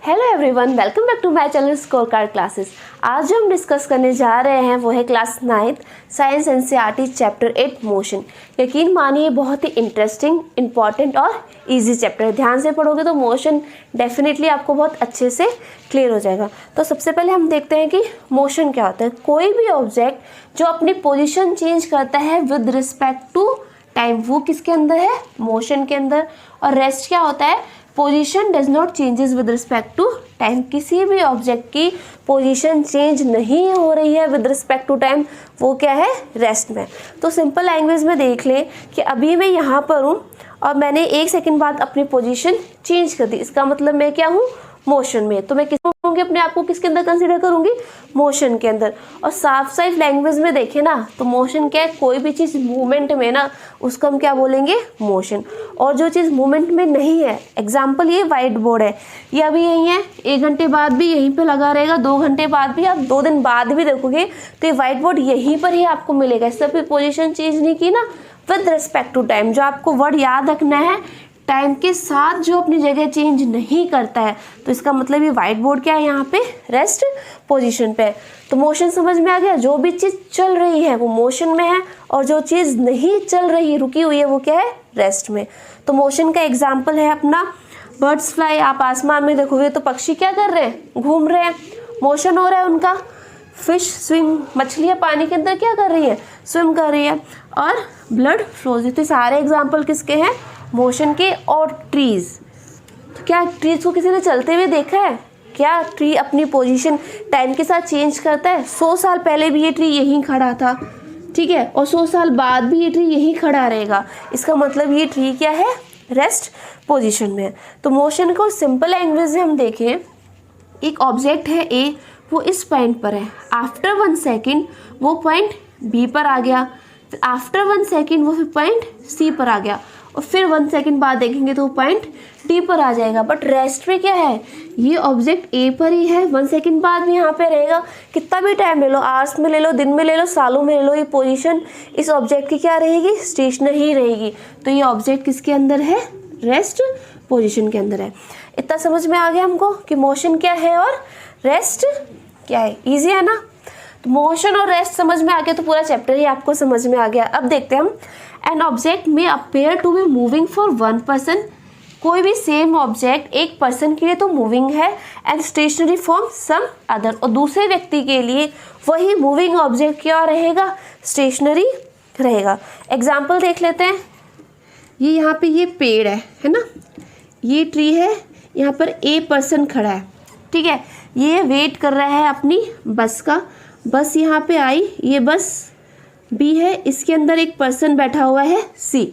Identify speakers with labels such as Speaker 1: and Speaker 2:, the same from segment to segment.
Speaker 1: Hello everyone, welcome back to my channel score card classes. आज जो हम discuss करने जा रहे हैं वो है class 9th science NCERT chapter 8 motion. यकीन मानिए बहुत ही इंटरेस्टिंग, इंपॉर्टेंट और इजी चैप्टर है। ध्यान से पढ़ोगे तो मोशन डेफिनेटली आपको बहुत अच्छे से क्लियर हो जाएगा। तो सबसे पहले हम देखते हैं कि मोशन क्या होता है। कोई भी ऑब्जेक्ट जो अपनी पोजिशन चेंज करता है विद रिस्पेक्ट टू टाइम, वो किसके अंदर है? मोशन के अंदर। और रेस्ट क्या होता है? Position does not changes with respect to time. किसी भी ऑब्जेक्ट की पोजीशन चेंज नहीं हो रही है विद रिस्पेक्ट टू टाइम, वो क्या है? रेस्ट में। तो सिंपल लैंग्वेज में देख लें कि अभी मैं यहाँ पर हूँ और मैंने 1 सेकंड बाद अपनी पोजीशन चेंज कर दी, इसका मतलब मैं क्या हूँ? मोशन में। तो मैं किस करूँगी? अपने आप को किसके अंदर कंसीडर करूँगी? मोशन के अंदर। और साफ साफ लैंग्वेज में देखें ना तो मोशन क्या है? कोई भी चीज़ मूवमेंट में ना उसको हम क्या बोलेंगे? मोशन। और जो चीज़ मूवमेंट में नहीं है, एग्जाम्पल ये वाइट बोर्ड है, ये अभी यहीं है, 1 घंटे बाद भी यहीं पे लगा रहेगा, 2 घंटे बाद भी, आप 2 दिन बाद भी देखोगे तो ये वाइट बोर्ड यहीं पर ही आपको मिलेगा। इससे भी पोजिशन चेंज नहीं की ना विद रिस्पेक्ट टू टाइम। जो आपको वर्ड याद रखना है, टाइम के साथ जो अपनी जगह चेंज नहीं करता है, तो इसका मतलब ये वाइट बोर्ड क्या है? यहाँ पे रेस्ट पोजीशन पे है। तो मोशन समझ में आ गया। जो भी चीज़ चल रही है वो मोशन में है और जो चीज़ नहीं चल रही, रुकी हुई है, वो क्या है? रेस्ट में। तो मोशन का एग्जाम्पल है अपना बर्ड्स फ्लाई। आप आसमान में देखोगे तो पक्षी क्या कर रहे हैं? घूम रहे हैं, मोशन हो रहा है उनका। फिश स्विम, मछलियाँ पानी के अंदर क्या कर रही है? स्विम कर रही है। और ब्लड फ्लोज। तो सारे एग्जाम्पल किसके हैं? मोशन के। और ट्रीज, तो क्या ट्रीज को किसी ने चलते हुए देखा है? क्या ट्री अपनी पोजीशन टाइम के साथ चेंज करता है? 100 साल पहले भी ये ट्री यहीं खड़ा था, ठीक है, और 100 साल बाद भी ये ट्री यहीं खड़ा रहेगा। इसका मतलब ये ट्री क्या है? रेस्ट पोजीशन में है। तो मोशन को सिंपल लैंग्वेज में हम देखें, एक ऑब्जेक्ट है ए, वो इस पॉइंट पर है। आफ्टर 1 सेकेंड वो पॉइंट बी पर आ गया, आफ्टर 1 सेकेंड वो फिर पॉइंट सी पर आ गया, और फिर 1 सेकेंड बाद देखेंगे तो वो पॉइंट डी पर आ जाएगा। बट रेस्ट में क्या है? ये ऑब्जेक्ट ए पर ही है, 1 सेकेंड बाद भी यहाँ पे रहेगा। कितना भी टाइम ले लो, आवर्स में ले लो, दिन में ले लो, सालों में ले लो, ये पोजीशन इस ऑब्जेक्ट की क्या रहेगी? स्टेशनरी ही रहेगी। तो ये ऑब्जेक्ट किसके अंदर है? रेस्ट पोजीशन के अंदर है। इतना समझ में आ गया हमको कि मोशन क्या है और रेस्ट क्या है। ईजी है ना? तो मोशन और रेस्ट समझ में आ गया तो पूरा चैप्टर ही आपको समझ में आ गया। अब देखते हैं हम, an object may appear to be moving for 1 person. कोई भी सेम ऑब्जेक्ट एक पर्सन के लिए तो मूविंग है, and stationary for some other, और दूसरे व्यक्ति के लिए वही मूविंग ऑब्जेक्ट क्या रहेगा? स्टेशनरी रहेगा। एग्जाम्पल देख लेते हैं। ये यहाँ पे ये पेड़ है ना, ये ट्री है, यहाँ पर ए पर्सन खड़ा है, ठीक है, ये वेट कर रहा है अपनी बस का। बस यहाँ पे आई, ये बस बी है, इसके अंदर एक पर्सन बैठा हुआ है सी।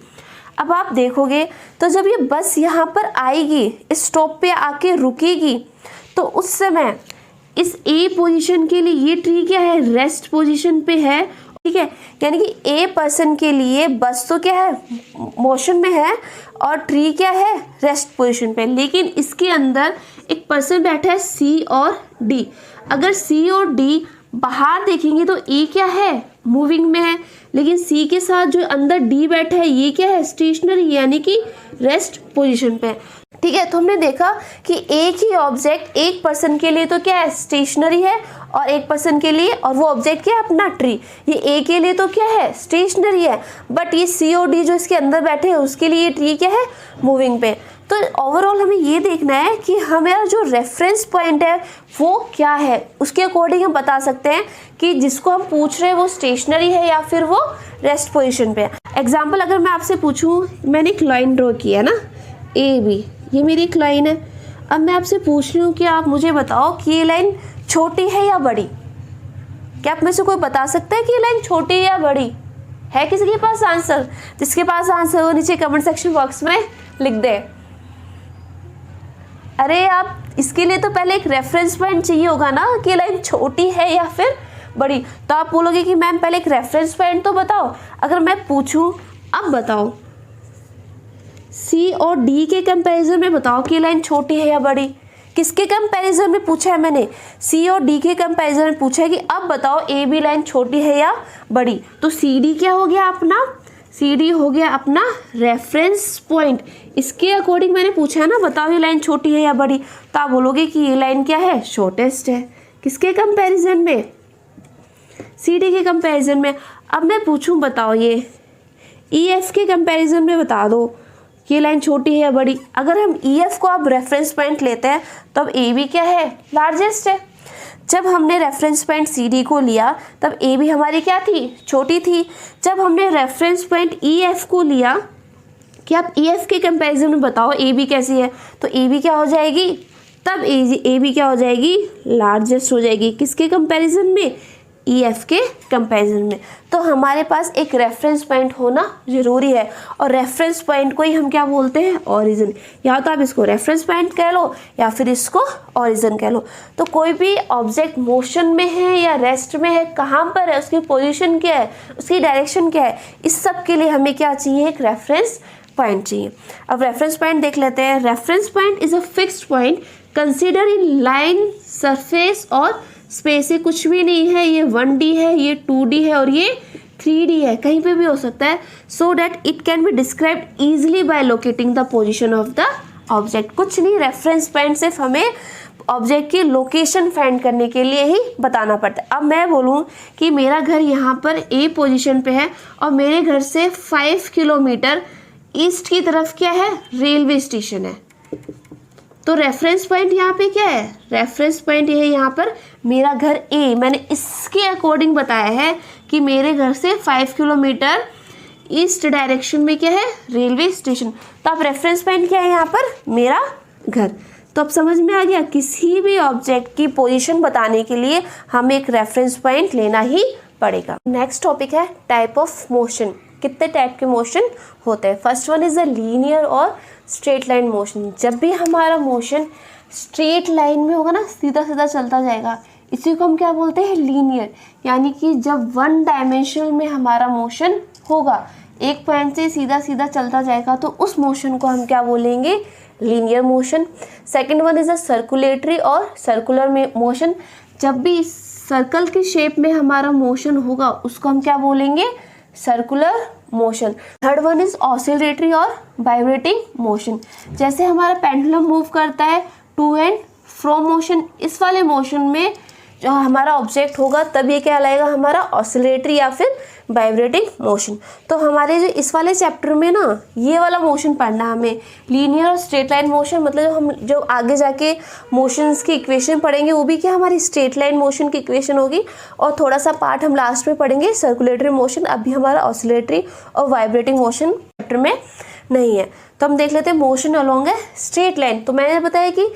Speaker 1: अब आप देखोगे तो जब ये बस यहाँ पर आएगी, इस स्टॉप पे आके रुकेगी, तो उस समय इस ए पोजीशन के लिए ये ट्री क्या है? रेस्ट पोजीशन पे है, ठीक है। यानी कि ए पर्सन के लिए बस तो क्या है? मोशन में है, और ट्री क्या है? रेस्ट पोजीशन पे। लेकिन इसके अंदर एक पर्सन बैठा है सी और डी। अगर सी और डी बाहर देखेंगे तो ए क्या है? मूविंग में है, लेकिन सी के साथ जो अंदर डी बैठा है ये क्या है? स्टेशनरी, यानी कि रेस्ट पोजीशन पे, ठीक है। तो हमने देखा कि एक ही ऑब्जेक्ट एक पर्सन के लिए तो क्या है? स्टेशनरी है, और एक पर्सन के लिए, और वो ऑब्जेक्ट क्या है? अपना ट्री। ये ए के लिए तो क्या है? स्टेशनरी है, बट ये सी और डी जो इसके अंदर बैठे हैं उसके लिए ये ट्री क्या है? मूविंग पे। तो ओवरऑल हमें ये देखना है कि हमारा जो रेफरेंस पॉइंट है वो क्या है, उसके अकॉर्डिंग हम बता सकते हैं कि जिसको हम पूछ रहे हैं वो स्टेशनरी है या फिर वो रेस्ट पोजीशन पे है। एग्जाम्पल अगर मैं आपसे पूछूं, मैंने एक लाइन ड्रॉ किया ना, ए बी, ये मेरी एक लाइन है। अब मैं आपसे पूछ रही हूँ कि आप मुझे बताओ कि ये लाइन छोटी है या बड़ी? क्या आप में से कोई बता सकता है कि ये लाइन छोटी है या बड़ी? है किसी के पास आंसर? जिसके पास आंसर हो नीचे कमेंट सेक्शन बॉक्स में लिख दे। अरे आप इसके लिए तो पहले एक रेफरेंस पॉइंट चाहिए होगा ना कि लाइन छोटी है या फिर बड़ी। तो आप बोलोगे कि मैम पहले एक रेफरेंस पॉइंट तो बताओ। अगर मैं पूछूं, अब बताओ सी और डी के कंपैरिजन में बताओ कि लाइन छोटी है या बड़ी। किसके कंपैरिजन में पूछा है मैंने? सी और डी के कंपैरिजन में पूछा है कि अब बताओ ए बी लाइन छोटी है या बड़ी। तो सी डी क्या हो गया? अपना सी डी हो गया अपना रेफरेंस पॉइंट। इसके अकॉर्डिंग मैंने पूछा है ना, बताओ ये लाइन छोटी है या बड़ी, तो आप बोलोगे कि ये लाइन क्या है, शॉर्टेस्ट है। किसके कंपैरिजन में, सी डी के कंपैरिजन में। अब मैं पूछूं बताओ ये ई एफ के कंपैरिजन में बता दो ये लाइन छोटी है या बड़ी। अगर हम ई एफ को अब रेफरेंस पॉइंट लेते हैं तो अब ए बी क्या है, लार्जेस्ट है। जब हमने रेफरेंस पॉइंट सी डी को लिया तब ए बी हमारी क्या थी, छोटी थी। जब हमने रेफरेंस पॉइंट ई एफ को लिया कि आप ई एफ के कंपैरिजन में बताओ ए बी कैसी है, तो ए बी क्या हो जाएगी, तब ए बी क्या हो जाएगी, लार्जेस्ट हो जाएगी। किसके कंपैरिजन में, ई एफ के कंपैरिजन में। तो हमारे पास एक रेफरेंस पॉइंट होना ज़रूरी है, और रेफरेंस पॉइंट को ही हम क्या बोलते हैं, ओरिजिन। या तो आप इसको रेफरेंस पॉइंट कह लो या फिर इसको ओरिजिन कह लो। तो कोई भी ऑब्जेक्ट मोशन में है या रेस्ट में है, कहाँ पर है, उसकी पोजीशन क्या है, उसकी डायरेक्शन क्या है, इस सब के लिए हमें क्या चाहिए, एक रेफरेंस पॉइंट चाहिए। अब रेफरेंस पॉइंट देख लेते हैं। Reference point is a fixed point consider in line, surface और स्पेस। ये कुछ भी नहीं है, ये 1D है, ये 2D है और ये 3D है, कहीं पे भी हो सकता है। So that it can be described easily by locating the position of the object. कुछ नहीं, रेफरेंस पॉइंट सिर्फ हमें ऑब्जेक्ट की लोकेशन फाइंड करने के लिए ही बताना पड़ता है। अब मैं बोलूँ कि मेरा घर यहाँ पर ए पोजीशन पे है और मेरे घर से 5 किलोमीटर ईस्ट की तरफ क्या है, रेलवे स्टेशन है। तो रेफरेंस पॉइंट यहाँ पे क्या है, रेफरेंस पॉइंट ये है यहाँ पर मेरा घर ए। मैंने इसके अकॉर्डिंग बताया है कि मेरे घर से 5 किलोमीटर ईस्ट डायरेक्शन में क्या है, रेलवे स्टेशन। तो अब रेफरेंस पॉइंट क्या है यहाँ पर, मेरा घर। तो अब समझ में आ गया, किसी भी ऑब्जेक्ट की पोजीशन बताने के लिए हमें एक रेफरेंस पॉइंट लेना ही पड़ेगा। नेक्स्ट टॉपिक है टाइप ऑफ मोशन। कितने टाइप के मोशन होते हैं। First one is a linear और स्ट्रेट लाइन मोशन। जब भी हमारा मोशन स्ट्रेट लाइन में होगा ना, सीधा सीधा चलता जाएगा, इसी को हम क्या बोलते हैं, लीनियर। यानी कि जब 1 डायमेंशन में हमारा मोशन होगा, एक पॉइंट से सीधा सीधा चलता जाएगा, तो उस मोशन को हम क्या बोलेंगे, linear motion. Second one is a circulatory और सर्कुलर मोशन। जब भी सर्कल की शेप में हमारा मोशन होगा उसको हम क्या बोलेंगे, circular motion. Third one is oscillatory और वाइब्रेटिंग मोशन। जैसे हमारा पेंडुलम मूव करता है टू एंड फ्रो मोशन, इस वाले मोशन में जो हमारा ऑब्जेक्ट होगा तब ये क्या लाएगा, हमारा ऑसिलेटरी या फिर वाइब्रेटिंग मोशन। तो हमारे जो इस वाले चैप्टर में ना ये वाला मोशन पढ़ना हमें, लीनियर और स्ट्रेट लाइन मोशन। मतलब हम जो आगे जाके मोशंस की इक्वेशन पढ़ेंगे वो भी क्या हमारी स्ट्रेट लाइन मोशन की इक्वेशन होगी। और थोड़ा सा पार्ट हम लास्ट में पढ़ेंगे सर्कुलेटरी मोशन। अभी हमारा ऑसिलेटरी और वाइब्रेटिंग मोशन चैप्टर में नहीं है। तो हम देख लेते हैं मोशन अलोंग है स्ट्रेट लाइन। तो मैंने बताया कि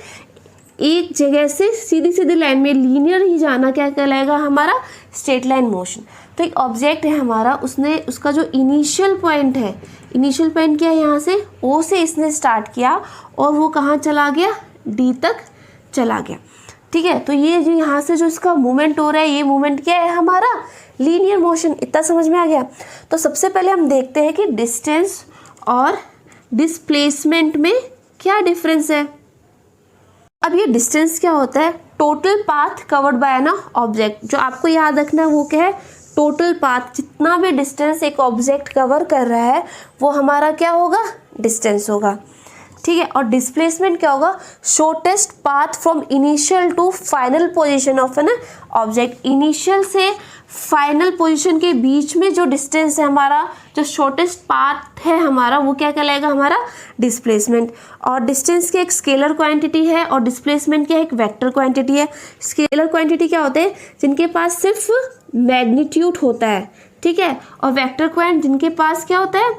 Speaker 1: एक जगह से सीधी सीधी लाइन में लीनियर ही जाना क्या कहलाएगा, हमारा स्ट्रेट लाइन मोशन। तो एक ऑब्जेक्ट है हमारा, उसने उसका जो इनिशियल पॉइंट है, इनिशियल पॉइंट क्या है, यहाँ से ओ से इसने स्टार्ट किया और वो कहाँ चला गया, डी तक चला गया। ठीक है, तो ये जो यहाँ से जो इसका मूवमेंट हो रहा है, ये मूवमेंट क्या है हमारा, लीनियर मोशन। इतना समझ में आ गया। तो सबसे पहले हम देखते हैं कि डिस्टेंस और डिस्प्लेसमेंट में क्या डिफरेंस है। अब ये डिस्टेंस क्या होता है, टोटल पाथ कवर्ड बाय ना ऑब्जेक्ट। जो आपको याद रखना है वो क्या है, टोटल पाथ। जितना भी डिस्टेंस एक ऑब्जेक्ट कवर कर रहा है वो हमारा क्या होगा, डिस्टेंस होगा। ठीक है, और डिस्प्लेसमेंट क्या होगा, shortest path from initial to final position of an object. Initial से फाइनल पोजीशन के बीच में जो डिस्टेंस है हमारा, जो शॉर्टेस्ट पाथ है हमारा, वो क्या कहलाएगा, हमारा डिस्प्लेसमेंट। और डिस्टेंस की एक स्केलर क्वांटिटी है और डिस्प्लेसमेंट की एक वेक्टर क्वांटिटी है। स्केलर क्वांटिटी क्या होते हैं, जिनके पास सिर्फ मैग्नीट्यूड होता है। ठीक है, और वेक्टर क्वांटिटी जिनके पास क्या होता है,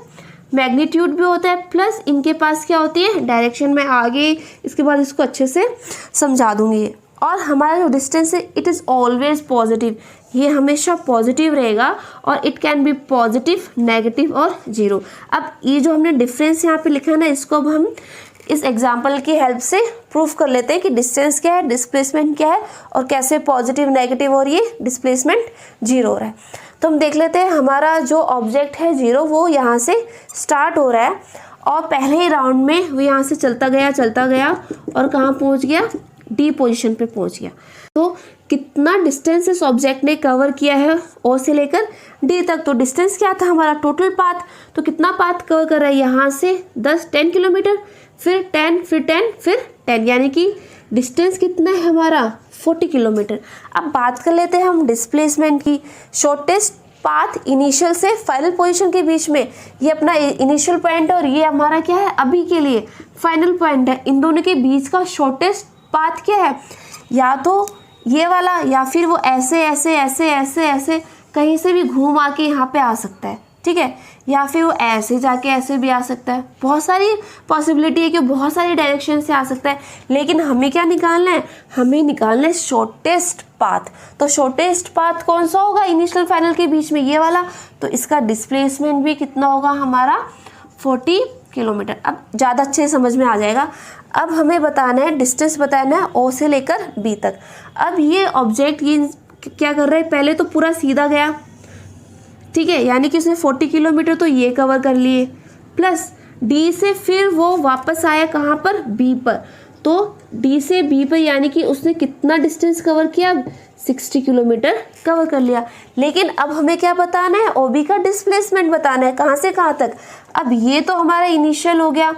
Speaker 1: मैग्नीट्यूड भी होता है प्लस इनके पास क्या होती है, डायरेक्शन। में आगे इसके बाद इसको अच्छे से समझा दूंगी। और हमारा जो डिस्टेंस है इट इज़ ऑलवेज पॉजिटिव, ये हमेशा पॉजिटिव रहेगा। और it can B positive, negative और जीरो। अब ये जो हमने डिफरेंस यहाँ पे लिखा है ना, इसको अब हम इस एग्जाम्पल की हेल्प से प्रूफ कर लेते हैं कि डिस्टेंस क्या है, डिस्प्लेसमेंट क्या है और कैसे पॉजिटिव, नेगेटिव और ये डिस्प्लेसमेंट जीरो हो रहा है। तो हम देख लेते हैं, हमारा जो ऑब्जेक्ट है जीरो वो यहाँ से स्टार्ट हो रहा है और पहले ही राउंड में वो यहाँ से चलता गया और कहाँ पहुँच गया, डी पोजीशन पे पहुंच गया। तो कितना डिस्टेंस इस ऑब्जेक्ट ने कवर किया है ओ से लेकर डी तक, तो डिस्टेंस क्या था हमारा टोटल पाथ, तो कितना पाथ कवर कर रहा है यहाँ से 10 किलोमीटर, फिर 10 फिर 10 फिर 10, यानी कि डिस्टेंस कितना है हमारा 40 किलोमीटर। अब बात कर लेते हैं हम डिस्प्लेसमेंट की। शॉर्टेस्ट पाथ इनिशियल से फाइनल पोजीशन के बीच में, ये अपना इनिशियल पॉइंट है और ये हमारा क्या है अभी के लिए फाइनल पॉइंट है। इन दोनों के बीच का शॉर्टेस्ट पाथ क्या है, या तो ये वाला या फिर वो ऐसे ऐसे ऐसे ऐसे ऐसे कहीं से भी घूम आके यहाँ पे आ सकता है, ठीक है, या फिर वो ऐसे जाके ऐसे भी आ सकता है। बहुत सारी पॉसिबिलिटी है कि बहुत सारी डायरेक्शन से आ सकता है, लेकिन हमें क्या निकालना है, हमें निकालना है शॉर्टेस्ट पाथ। तो शॉर्टेस्ट पाथ कौन सा होगा इनिशियल फाइनल के बीच में, ये वाला, तो इसका डिस्प्लेसमेंट भी कितना होगा हमारा 40 किलोमीटर। अब ज़्यादा अच्छे समझ में आ जाएगा। अब हमें बताना है डिस्टेंस, बताना है ओ से लेकर बी तक। अब ये ऑब्जेक्ट ये क्या कर रहा है, पहले तो पूरा सीधा गया, ठीक है, यानी कि उसने 40 किलोमीटर तो ये कवर कर लिए, प्लस डी से फिर वो वापस आया कहाँ पर, बी पर, तो डी से बी पर यानी कि उसने कितना डिस्टेंस कवर किया, 60 किलोमीटर कवर कर लिया। लेकिन अब हमें क्या बताना है, ओ बी का डिस्प्लेसमेंट बताना है, कहाँ से कहाँ तक। अब ये तो हमारा इनिशियल हो गया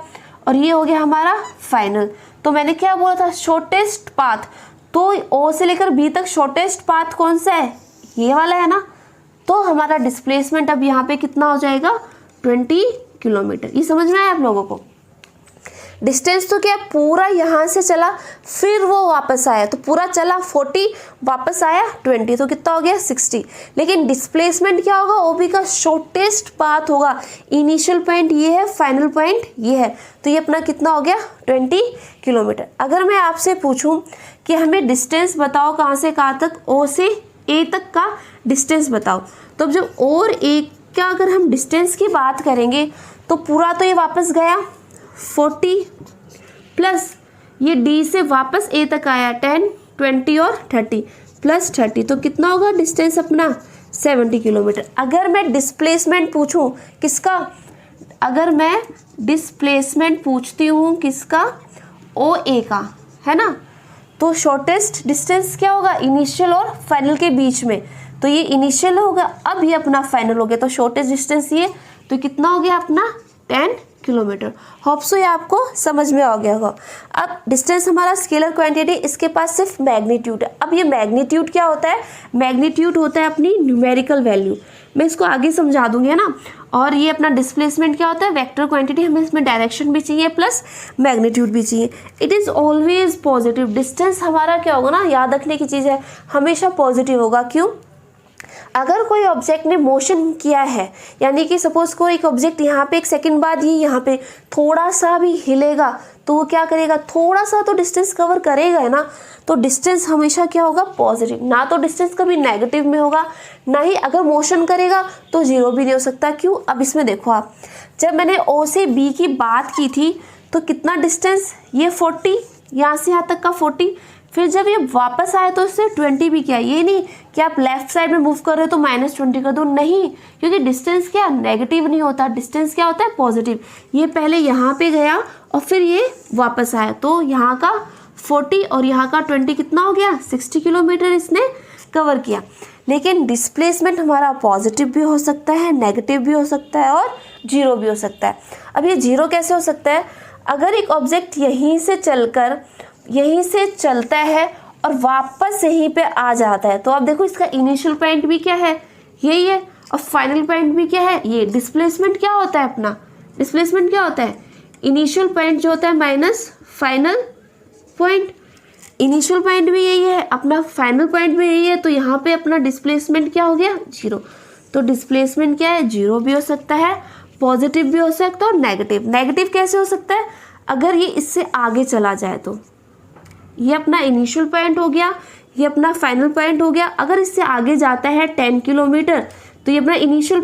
Speaker 1: और ये हो गया हमारा फाइनल। तो मैंने क्या बोला था, शॉर्टेस्ट पाथ, तो ओ से लेकर बी तक शॉर्टेस्ट पाथ कौन सा है, ये वाला है ना। तो हमारा डिस्प्लेसमेंट अब यहाँ पे कितना हो जाएगा, 20 किलोमीटर। ये समझ में आया आप लोगों को। डिस्टेंस तो क्या पूरा यहाँ से चला फिर वो वापस आया, तो पूरा चला 40 वापस आया 20, तो कितना हो गया 60। लेकिन डिस्प्लेसमेंट क्या होगा, ओबी का शॉर्टेस्ट पाथ होगा। इनिशियल पॉइंट ये है, फाइनल पॉइंट ये है, तो ये अपना कितना हो गया 20 किलोमीटर। अगर मैं आपसे पूछूं कि हमें डिस्टेंस बताओ कहाँ से कहाँ तक, ओ से ए तक का डिस्टेंस बताओ, तो अब जब और ए का अगर हम डिस्टेंस की बात करेंगे तो पूरा तो ये वापस गया 40 प्लस ये डी से वापस ए तक आया 10, 20 और 30 प्लस 30, तो कितना होगा डिस्टेंस अपना 70 किलोमीटर। अगर मैं डिस्प्लेसमेंट पूछूं किसका, अगर मैं डिस्प्लेसमेंट पूछती हूँ किसका, ओ ए का, है ना, तो शॉर्टेस्ट डिस्टेंस क्या होगा, इनिशियल और फाइनल के बीच में, तो ये इनिशियल होगा, अब ये अपना फाइनल हो गया, तो शॉर्टेस्ट डिस्टेंस ये, तो कितना हो गया अपना 10 किलोमीटर। होप सो ये आपको समझ में आ गया होगा। अब डिस्टेंस हमारा स्केलर क्वांटिटी, इसके पास सिर्फ मैग्नीट्यूड है। अब ये मैग्नीट्यूड क्या होता है, मैग्नीट्यूड होता है अपनी न्यूमेरिकल वैल्यू, मैं इसको आगे समझा दूंगी, है ना। और ये अपना डिस्प्लेसमेंट क्या होता है, वेक्टर क्वांटिटी, हमें इसमें डायरेक्शन भी चाहिए प्लस मैग्नीट्यूड भी चाहिए। It is always positive. Distance हमारा क्या होगा ना, याद रखने की चीज़ है, हमेशा पॉजिटिव होगा। क्यों, अगर कोई ऑब्जेक्ट ने मोशन किया है, यानी कि सपोज कोई एक ऑब्जेक्ट यहाँ पे एक सेकंड बाद ही यहाँ पे थोड़ा सा भी हिलेगा, तो वो क्या करेगा, थोड़ा सा तो डिस्टेंस कवर करेगा, है ना। तो डिस्टेंस हमेशा क्या होगा, पॉजिटिव। ना तो डिस्टेंस कभी नेगेटिव में होगा, ना ही अगर मोशन करेगा तो जीरो भी नहीं हो सकता। क्यों, अब इसमें देखो आप, जब मैंने ओ से बी की बात की थी तो कितना डिस्टेंस, ये 40, यहाँ से यहाँ तक का 40, फिर जब ये वापस आए तो इससे 20 भी किया। ये नहीं कि आप लेफ्ट साइड में मूव कर रहे हो तो -20 कर दो, नहीं, क्योंकि डिस्टेंस क्या नेगेटिव नहीं होता, डिस्टेंस क्या होता है पॉजिटिव। ये पहले यहाँ पे गया और फिर ये वापस आया, तो यहाँ का 40 और यहाँ का 20 कितना हो गया, 60 किलोमीटर इसने कवर किया। लेकिन डिस्प्लेसमेंट हमारा पॉजिटिव भी हो सकता है, नेगेटिव भी हो सकता है और जीरो भी हो सकता है। अब ये जीरो कैसे हो सकता है, अगर एक ऑब्जेक्ट यहीं से चलकर यहीं से चलता है और वापस यहीं पे आ जाता है, तो आप देखो इसका इनिशियल पॉइंट भी क्या है, यही है, और फाइनल पॉइंट भी क्या है, ये। डिस्प्लेसमेंट क्या होता है अपना, डिस्प्लेसमेंट क्या होता है, इनिशियल पॉइंट जो होता है minus final point. Initial point भी यही है, अपना फाइनल पॉइंट भी यही है, तो यहाँ पे अपना डिस्प्लेसमेंट क्या हो गया, जीरो। तो डिस्प्लेसमेंट क्या है, जीरो भी हो सकता है, पॉजिटिव भी हो सकता है और नेगेटिव। नेगेटिव कैसे हो सकता है, अगर ये इससे आगे चला जाए, तो ये अपना इनिशियल पॉइंट हो गया, ये अपना फाइनल पॉइंट हो गया। अगर इससे आगे जाता है 10 किलोमीटर, तो ये अपना इनिशियल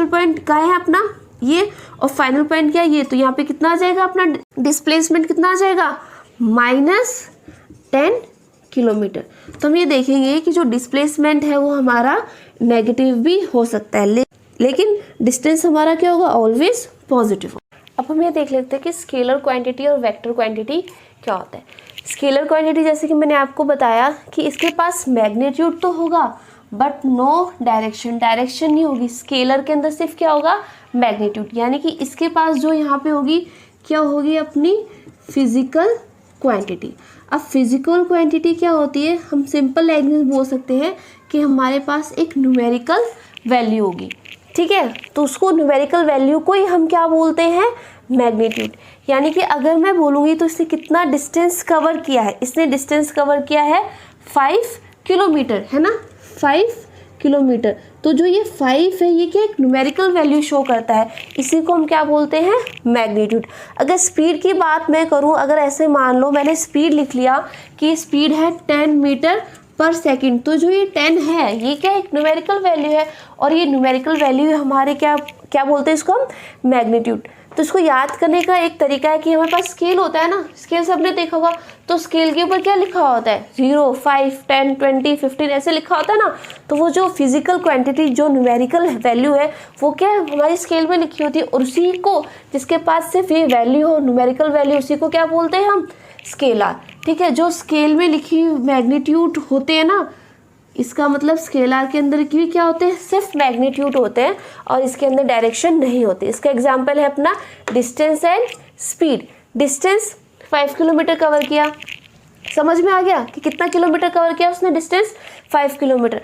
Speaker 1: पॉइंट कहाँ है अपना ये, और फाइनल पॉइंट क्या है ये, तो यहाँ पे कितना आ जाएगा अपना डिस्प्लेसमेंट, कितना आ जाएगा -10 किलोमीटर। तो हम ये देखेंगे कि जो डिस्प्लेसमेंट है वो हमारा नेगेटिव भी हो सकता है, लेकिन डिस्टेंस हमारा क्या होगा, ऑलवेज पॉजिटिव। अब हम ये देख लेते हैं कि स्केलर क्वांटिटी और वेक्टर क्वांटिटी क्या होता है। स्केलर क्वांटिटी जैसे कि मैंने आपको बताया कि इसके पास मैग्नीट्यूड तो होगा बट नो डायरेक्शन, डायरेक्शन नहीं होगी। स्केलर के अंदर सिर्फ क्या होगा, मैग्नीट्यूड, यानी कि इसके पास जो यहाँ पे होगी क्या होगी, अपनी फिजिकल क्वांटिटी। अब फिजिकल क्वांटिटी क्या होती है, हम सिंपल लैंग्वेज बोल सकते हैं कि हमारे पास एक न्यूमेरिकल वैल्यू होगी, ठीक है। तो उसको न्यूमेरिकल वैल्यू को ही हम क्या बोलते हैं, मैग्नीट्यूड। यानी कि अगर मैं बोलूँगी तो इसने कितना डिस्टेंस कवर किया है, इसने डिस्टेंस कवर किया है 5 किलोमीटर, है ना, 5 किलोमीटर। तो जो ये 5 है ये क्या एक न्यूमेरिकल वैल्यू शो करता है, इसी को हम क्या बोलते हैं, मैग्नीट्यूड। अगर स्पीड की बात मैं करूं, अगर ऐसे मान लो मैंने स्पीड लिख लिया कि स्पीड है 10 मीटर पर सेकंड, तो जो ये 10 है ये क्या एक न्यूमेरिकल वैल्यू है, और ये न्यूमेरिकल वैल्यू हमारे क्या क्या बोलते हैं इसको हम, मैग्नीट्यूड। तो इसको याद करने का एक तरीका है कि हमारे पास स्केल होता है ना, स्केल सबने देखा होगा, तो स्केल के ऊपर क्या लिखा होता है, 0, 5, 10, 20, 15 ऐसे लिखा होता है ना। तो वो जो फिजिकल क्वांटिटी जो न्यूमेरिकल वैल्यू है वो क्या हमारी स्केल में लिखी होती है, और उसी को जिसके पास सिर्फ ये वैल्यू हो, न्यूमेरिकल वैल्यू, उसी को क्या बोलते हैं हम, स्केलर, ठीक है। जो स्केल में लिखी मैग्नीट्यूड होते हैं ना, इसका मतलब स्केलर के अंदर की क्या होते हैं, सिर्फ मैग्नीट्यूड होते हैं और इसके अंदर डायरेक्शन नहीं होती। इसका एग्जांपल है अपना distance and speed. Distance 5 kilometre cover किया, समझ में आ गया कि कितना किलोमीटर कवर किया उसने, डिस्टेंस 5 किलोमीटर,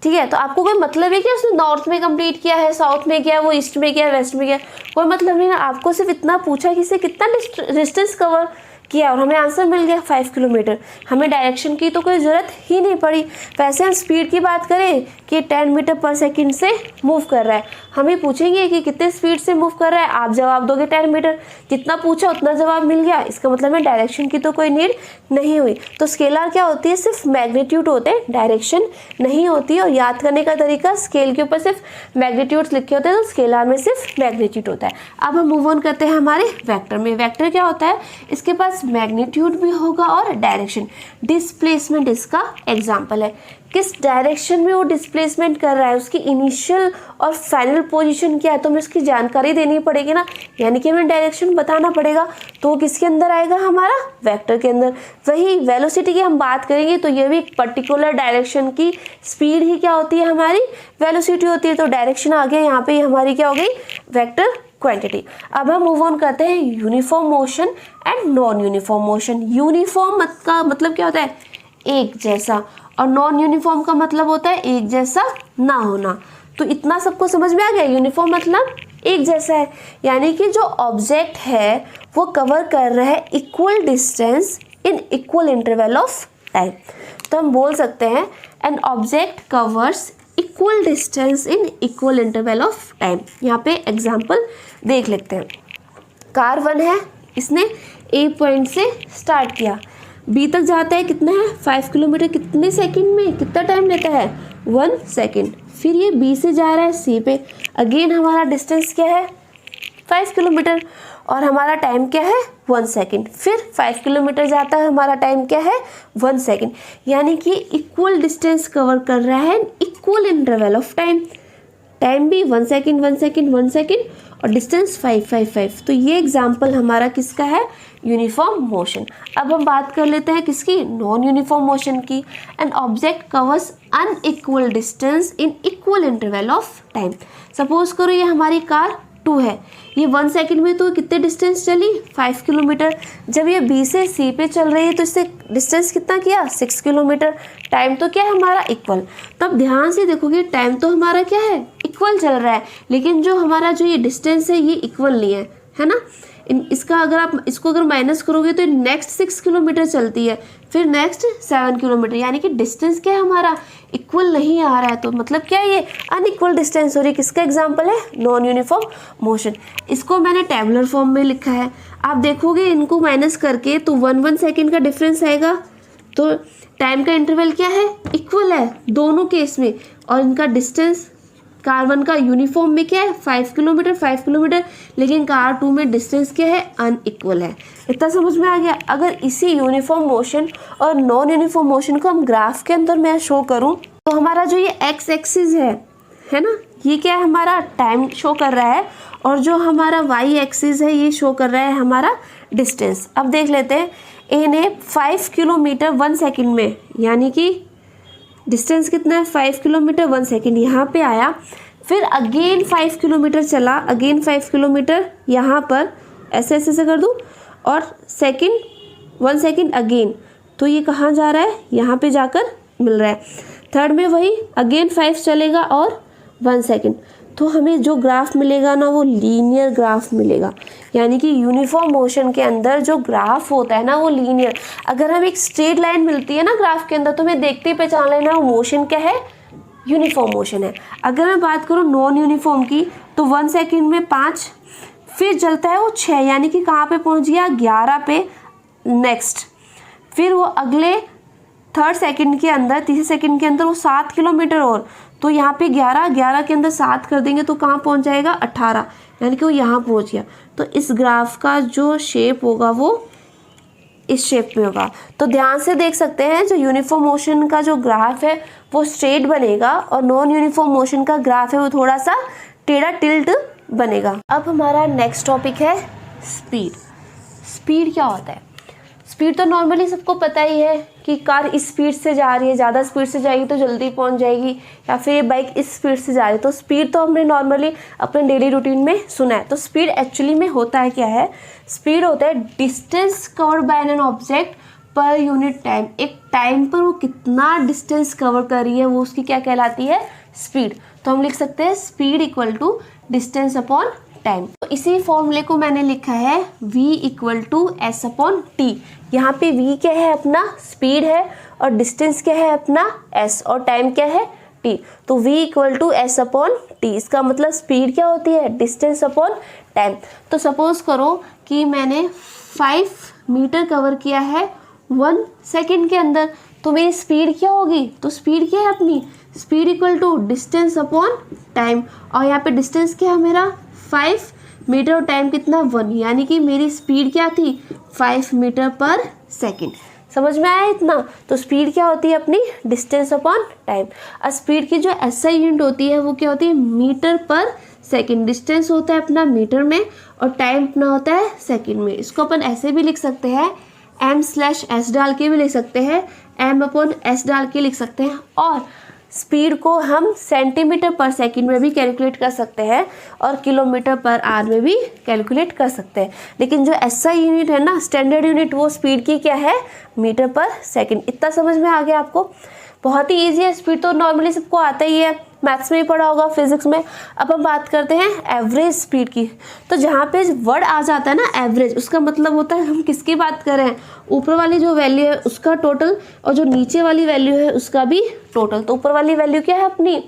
Speaker 1: ठीक है। तो आपको कोई मतलब है कि उसने नॉर्थ में कंप्लीट किया है, साउथ में किया, वो ईस्ट में किया, वेस्ट में किया, कोई मतलब नहीं ना। आपको सिर्फ इतना पूछा कि इसे कितना डिस्टेंस कवर किया और हमें आंसर मिल गया 5 किलोमीटर, हमें डायरेक्शन की तो कोई ज़रूरत ही नहीं पड़ी। वैसे हम स्पीड की बात करें कि 10 मीटर पर सेकंड से मूव कर रहा है, हमें पूछेंगे कि कितने स्पीड से मूव कर रहा है, आप जवाब दोगे 10 मीटर, जितना पूछा उतना जवाब मिल गया, इसका मतलब है डायरेक्शन की तो कोई नीड नहीं हुई। तो स्केलर क्या होती है, सिर्फ मैग्नीट्यूड होते हैं, डायरेक्शन नहीं होती। और याद करने का तरीका, स्केल के ऊपर सिर्फ मैग्नीट्यूड्स लिखे होते हैं, तो स्केलर में सिर्फ मैग्नीट्यूड होता है। अब हम मूव ऑन करते हैं हमारे वेक्टर में। वेक्टर क्या होता है, इसके पास मैग्नीट्यूड भी होगा और डायरेक्शन। डिस्प्लेसमेंट इसका एग्जांपल है, किस डायरेक्शन में वो डिस्प्लेसमेंट कर रहा है, उसकी इनिशियल और फाइनल पोजीशन क्या है, तो हमें उसकी जानकारी देनी पड़ेगी ना, यानी कि हमें डायरेक्शन बताना पड़ेगा। तो वो किसके अंदर आएगा, हमारा वेक्टर के अंदर। वही वेलोसिटी की हम बात करेंगे तो ये भी पर्टिकुलर डायरेक्शन की स्पीड ही क्या होती है, हमारी वेलोसिटी होती है। तो डायरेक्शन आ गया यहाँ पे, हमारी क्या हो गई, वेक्टर क्वांटिटी। अब हम मूव ऑन करते हैं uniform motion and non uniform motion. Uniform का मतलब क्या होता है, एक जैसा, और नॉन यूनिफॉर्म का मतलब होता है एक जैसा ना होना। तो इतना सबको समझ में आ गया, यूनिफॉर्म मतलब एक जैसा है, यानी कि जो ऑब्जेक्ट है वो कवर कर रहा है equal distance in equal interval of time. तो हम बोल सकते हैं an object covers equal distance in equal interval of time. यहाँ पे एग्जाम्पल देख लेते हैं। कार 1 है, इसने ए पॉइंट से स्टार्ट किया, बी तक जाता है, कितना है 5 किलोमीटर, कितने सेकंड में, कितना टाइम लेता है 1 सेकंड। फिर ये बी से जा रहा है सी पे, अगेन हमारा डिस्टेंस क्या है 5 किलोमीटर और हमारा टाइम क्या है 1 सेकंड। फिर 5 किलोमीटर जाता है, हमारा टाइम क्या है 1 सेकंड, यानी कि इक्वल डिस्टेंस कवर कर रहा है equal interval of time. Time भी 1 सेकंड 1 सेकंड 1 सेकंड और डिस्टेंस 5 5 5। तो ये एग्जाम्पल हमारा किसका है, यूनिफॉर्म मोशन। अब हम बात कर लेते हैं किसकी, नॉन यूनिफॉर्म मोशन की। An object covers unequal distance in equal interval of time. Suppose करो ये हमारी कार 2 है, ये 1 सेकंड में तो कितने डिस्टेंस चली 5 किलोमीटर। जब ये बी से सी पे चल रही है तो इससे डिस्टेंस कितना किया 6 किलोमीटर। टाइम तो क्या है हमारा इक्वल। तब ध्यान से देखोगे टाइम तो हमारा क्या है इक्वल चल रहा है, लेकिन जो हमारा जो ये डिस्टेंस है ये इक्वल नहीं है ना। इसका अगर आप इसको अगर माइनस करोगे तो नेक्स्ट 6 किलोमीटर चलती है, फिर नेक्स्ट 7 किलोमीटर, यानी कि डिस्टेंस क्या है हमारा इक्वल नहीं आ रहा है। तो मतलब क्या है ये अनइक्वल डिस्टेंस हो रही है। किसका एग्जांपल है, नॉन यूनिफॉर्म मोशन। इसको मैंने टेबुलर फॉर्म में लिखा है, आप देखोगे इनको माइनस करके तो 1 सेकेंड का डिफरेंस आएगा। तो टाइम का इंटरवल क्या है इक्वल है दोनों केस में, और इनका डिस्टेंस कार 1 का यूनिफॉर्म में क्या है 5 किलोमीटर, लेकिन कार 2 में डिस्टेंस क्या है अनइक्वल है। इतना समझ में आ गया। अगर इसी यूनिफॉर्म मोशन और नॉन यूनिफॉर्म मोशन को हम ग्राफ के अंदर मैं शो करूं तो हमारा जो ये एक्स एक्सिस है ना, ये क्या है हमारा टाइम शो कर रहा है, और जो हमारा वाई एक्सिस है ये शो कर रहा है हमारा डिस्टेंस। अब देख लेते हैं ए ने 5 किलोमीटर 1 सेकेंड में, यानी कि डिस्टेंस कितना है 5 किलोमीटर 1 सेकेंड, यहाँ पे आया, फिर अगेन 5 किलोमीटर चला, अगेन 5 किलोमीटर यहाँ पर ऐसे ऐसे से कर दूँ, और 1 सेकेंड अगेन, तो ये कहाँ जा रहा है, यहाँ पे जाकर मिल रहा है। थर्ड में वही अगेन 5 चलेगा और 1 सेकेंड, तो हमें जो ग्राफ मिलेगा ना वो लीनियर ग्राफ मिलेगा, यानी कि यूनिफॉर्म मोशन के अंदर जो ग्राफ होता है ना वो लीनियर। अगर हमें एक स्ट्रेट लाइन मिलती है ना ग्राफ के अंदर, तो हमें देखते ही पहचान लेना वो मोशन क्या है, यूनिफॉर्म मोशन है। अगर मैं बात करूँ नॉन यूनिफॉर्म की, तो 1 सेकेंड में 5, फिर चलता है वो 6, यानी कि कहाँ पे पहुँच गया 11 पे नेक्स्ट, फिर वो अगले थर्ड सेकंड के अंदर, तीसरे सेकंड के अंदर वो 7 किलोमीटर और, तो यहाँ पे 11 के अंदर 7 कर देंगे तो कहाँ पहुँच जाएगा 18, यानी कि वो यहाँ पहुँच गया। तो इस ग्राफ का जो शेप होगा वो इस शेप में होगा। तो ध्यान से देख सकते हैं जो यूनिफॉर्म मोशन का जो ग्राफ है वो स्ट्रेट बनेगा, और नॉन यूनिफॉर्म मोशन का ग्राफ है वो थोड़ा सा टेढ़ा टिल्ट बनेगा। अब हमारा नेक्स्ट टॉपिक है स्पीड। स्पीड क्या होता है? स्पीड तो नॉर्मली सबको पता ही है कि कार इस स्पीड से जा रही है, ज़्यादा स्पीड से जाएगी तो जल्दी पहुंच जाएगी, या फिर ये बाइक इस स्पीड से जा रही है। तो स्पीड तो हमने नॉर्मली अपने डेली रूटीन में सुना है। तो स्पीड एक्चुअली में होता है क्या है? स्पीड होता है distance covered by an object per unit time. एक टाइम पर वो कितना डिस्टेंस कवर कर रही है वो उसकी क्या कहलाती है? स्पीड। तो हम लिख सकते हैं speed equal to distance upon time. तो इसी फॉर्मूले को मैंने लिखा है v equal to S upon T. यहाँ पे v क्या है? अपना स्पीड है, और डिस्टेंस क्या है? अपना s, और टाइम क्या है? t। तो v equal to S upon T, इसका मतलब स्पीड क्या होती है? Distance upon time. तो सपोज करो कि मैंने 5 मीटर कवर किया है 1 सेकेंड के अंदर, तो मेरी स्पीड क्या होगी? तो स्पीड क्या है अपनी? Speed equal to distance upon time, और यहाँ पे डिस्टेंस क्या है मेरा 5 मीटर, और टाइम कितना 1, यानी कि मेरी स्पीड क्या थी 5 मीटर पर सेकेंड। समझ में आया इतना? तो स्पीड क्या होती है अपनी? Distance upon time. और स्पीड की जो एसआई यूनिट होती है वो क्या होती है? Metre per second. डिस्टेंस होता है अपना मीटर में, और टाइम अपना होता है सेकेंड में। इसको अपन ऐसे भी लिख सकते हैं, m/s डाल के भी लिख सकते हैं, m/s डाल के लिख सकते हैं, और स्पीड को हम सेंटीमीटर पर सेकंड में भी कैलकुलेट कर सकते हैं, और किलोमीटर पर आवर में भी कैलकुलेट कर सकते हैं। लेकिन जो एसआई यूनिट है ना, स्टैंडर्ड यूनिट, वो स्पीड की क्या है? Metre per second. इतना समझ में आ गया आपको? बहुत ही ईजी है। स्पीड तो नॉर्मली सबको आता ही है, मैथ्स में ही पढ़ा होगा, फिजिक्स में। अब हम बात करते हैं एवरेज स्पीड की। तो जहाँ पे वर्ड आ जाता है ना एवरेज, उसका मतलब होता है हम किसकी बात कर रहे हैं? ऊपर वाली जो वैल्यू है उसका टोटल, और जो नीचे वाली वैल्यू है उसका भी टोटल। तो ऊपर वाली वैल्यू क्या है अपनी?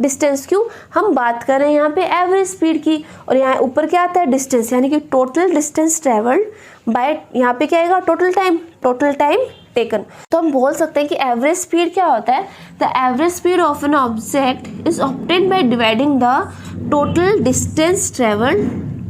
Speaker 1: डिस्टेंस। क्यों? हम बात कर रहे हैं यहाँ पे एवरेज स्पीड की, और यहाँ ऊपर क्या आता है? डिस्टेंस, यानी कि टोटल डिस्टेंस ट्रेवल्ड बाय, यहाँ पे क्या आएगा? Total time, total time taken. तो हम बोल सकते हैं कि एवरेज स्पीड क्या होता है? The average speed of an object is obtained by dividing the total distance travelled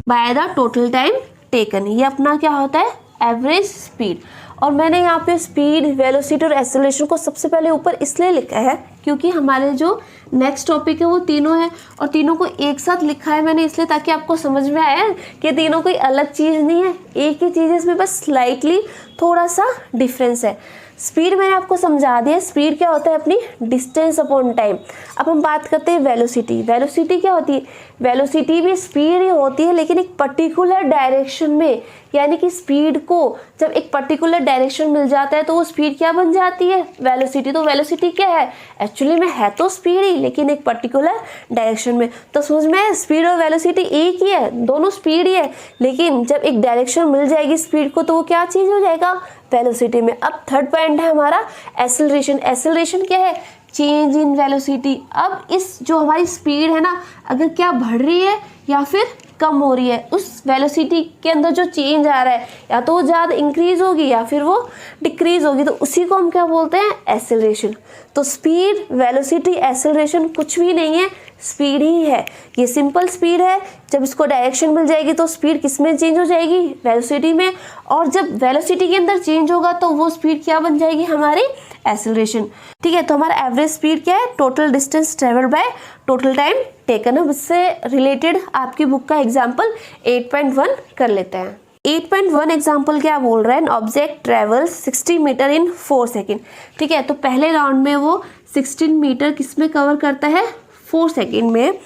Speaker 1: by the total time taken. ये अपना क्या होता है? Average speed. और मैंने यहाँ पे स्पीड, वेलोसिटी और एक्सेलरेशन को सबसे पहले ऊपर इसलिए लिखा है क्योंकि हमारे जो नेक्स्ट टॉपिक है वो तीनों है, और तीनों को एक साथ लिखा है मैंने इसलिए ताकि आपको समझ में आया कि तीनों कोई अलग चीज़ नहीं है, एक ही चीज़ है, इसमें बस स्लाइटली थोड़ा सा डिफरेंस है। स्पीड मैंने आपको समझा दिया। स्पीड क्या होता है? अपनी डिस्टेंस अपॉन टाइम। अब हम बात करते हैं वेलोसिटी। वेलोसिटी क्या होती है? वेलोसिटी भी स्पीड ही होती है, लेकिन एक पर्टिकुलर डायरेक्शन में, यानी कि स्पीड को जब एक पर्टिकुलर डायरेक्शन मिल जाता है तो वो स्पीड क्या बन जाती है? वेलोसिटी। तो वेलोसिटी क्या है? एक्चुअली में है तो स्पीड ही, लेकिन एक पर्टिकुलर डायरेक्शन में। तो समझ में, स्पीड और वेलोसिटी एक ही है, दोनों स्पीड ही है, लेकिन जब एक डायरेक्शन मिल जाएगी स्पीड को तो वो क्या चीज़ हो जाएगा? वेलोसिटी में। अब थर्ड पॉइंट है हमारा एक्सेलरेशन। एक्सेलरेशन क्या है? Change in velocity. अब इस जो हमारी स्पीड है ना, अगर क्या बढ़ रही है या फिर कम हो रही है, उस वेलोसिटी के अंदर जो चेंज आ रहा है, या तो वो ज़्यादा इंक्रीज होगी या फिर वो डिक्रीज होगी, तो उसी को हम क्या बोलते हैं? एक्सेलरेशन। तो स्पीड, वेलोसिटी, एक्सेलरेशन कुछ भी नहीं है, स्पीड ही है। ये सिंपल स्पीड है। जब इसको डायरेक्शन मिल जाएगी तो स्पीड किस में चेंज हो जाएगी? वेलोसिटी में। और जब वेलोसिटी के अंदर चेंज होगा तो वो स्पीड क्या बन जाएगी? हमारी एक्सेलरेशन। ठीक है, तो हमारा एवरेज स्पीड क्या है? Total distance travelled by total time taken. अब इससे रिलेटेड आपकी बुक का एग्जाम्पल 8.1 कर लेते हैं। 8.1 एग्जाम्पल क्या बोल रहा है, an object travel 60 metre in 4 second. ठीक है, तो पहले राउंड में वो 16 मीटर किस में कवर करता है, 4 सेकेंड में,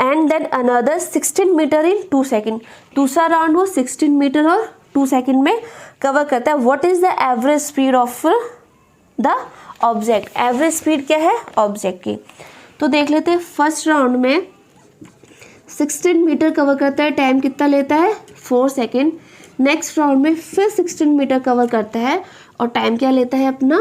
Speaker 1: and then another 16 metre in 2 second. दूसरा राउंड वो 16 मीटर और 2 सेकेंड में कवर करता है। What is the average speed of the object, average speed क्या है ऑब्जेक्ट की। तो देख लेते हैं, फर्स्ट राउंड में 16 मीटर कवर करता है, टाइम कितना लेता है 4 सेकेंड। नेक्स्ट राउंड में फिर 16 मीटर कवर करता है और टाइम क्या लेता है अपना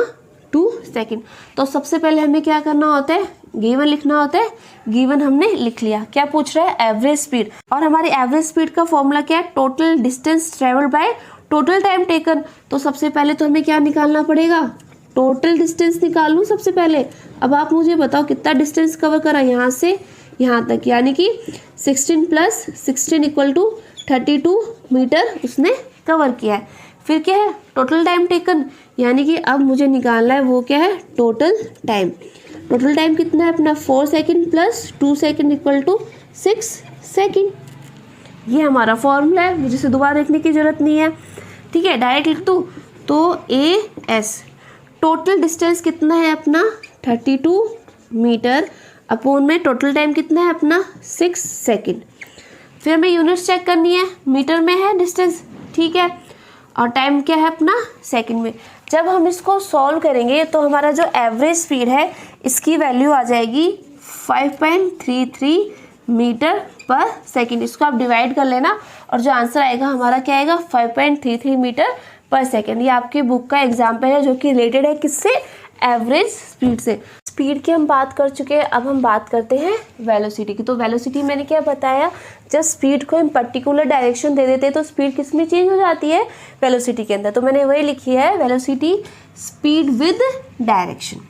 Speaker 1: 2 सेकेंड। तो सबसे पहले हमें क्या करना होता है, गिवन लिखना होता है। गिवन हमने लिख लिया, क्या पूछ रहा है एवरेज स्पीड, और हमारी एवरेज स्पीड का फॉर्मूला क्या है, total distance travelled by total time taken. तो सबसे पहले तो हमें क्या निकालना पड़ेगा, टोटल डिस्टेंस निकाल लूँ सबसे पहले। अब आप मुझे बताओ कितना डिस्टेंस कवर करा यहाँ से यहाँ तक, यानी कि 16 प्लस 16 इक्वल टू 32 मीटर उसने कवर किया है। फिर क्या है, टोटल टाइम टेकन, यानी कि अब मुझे निकालना है वो क्या है, टोटल टाइम। टोटल टाइम कितना है अपना 4 second plus 2 second equal to 6 second. ये हमारा फॉर्मूला है, मुझे इसे दोबारा लिखने की ज़रूरत नहीं है। ठीक है, डायरेक्ट लिख दूँ तो AS टोटल डिस्टेंस कितना है अपना 32 मीटर अपोन में टोटल टाइम कितना है अपना 6 सेकेंड। फिर हमें यूनिट्स चेक करनी है, मीटर में है डिस्टेंस, ठीक है, और टाइम क्या है अपना सेकंड में। जब हम इसको सॉल्व करेंगे तो हमारा जो एवरेज स्पीड है इसकी वैल्यू आ जाएगी 5.33 मीटर पर सेकंड। इसको आप डिवाइड कर लेना और जो आंसर आएगा हमारा क्या आएगा 5.33 मीटर पर सेकंड। ये आपकी बुक का एग्जाम्पल है जो कि रिलेटेड है किससे, एवरेज स्पीड से। स्पीड की हम बात कर चुके हैं, अब हम बात करते हैं वेलोसिटी की। तो वेलोसिटी मैंने क्या बताया, जब स्पीड को हम पर्टिकुलर डायरेक्शन दे देते हैं तो स्पीड किस में चेंज हो जाती है, वेलोसिटी के अंदर। तो मैंने वही लिखी है, velocity speed with direction.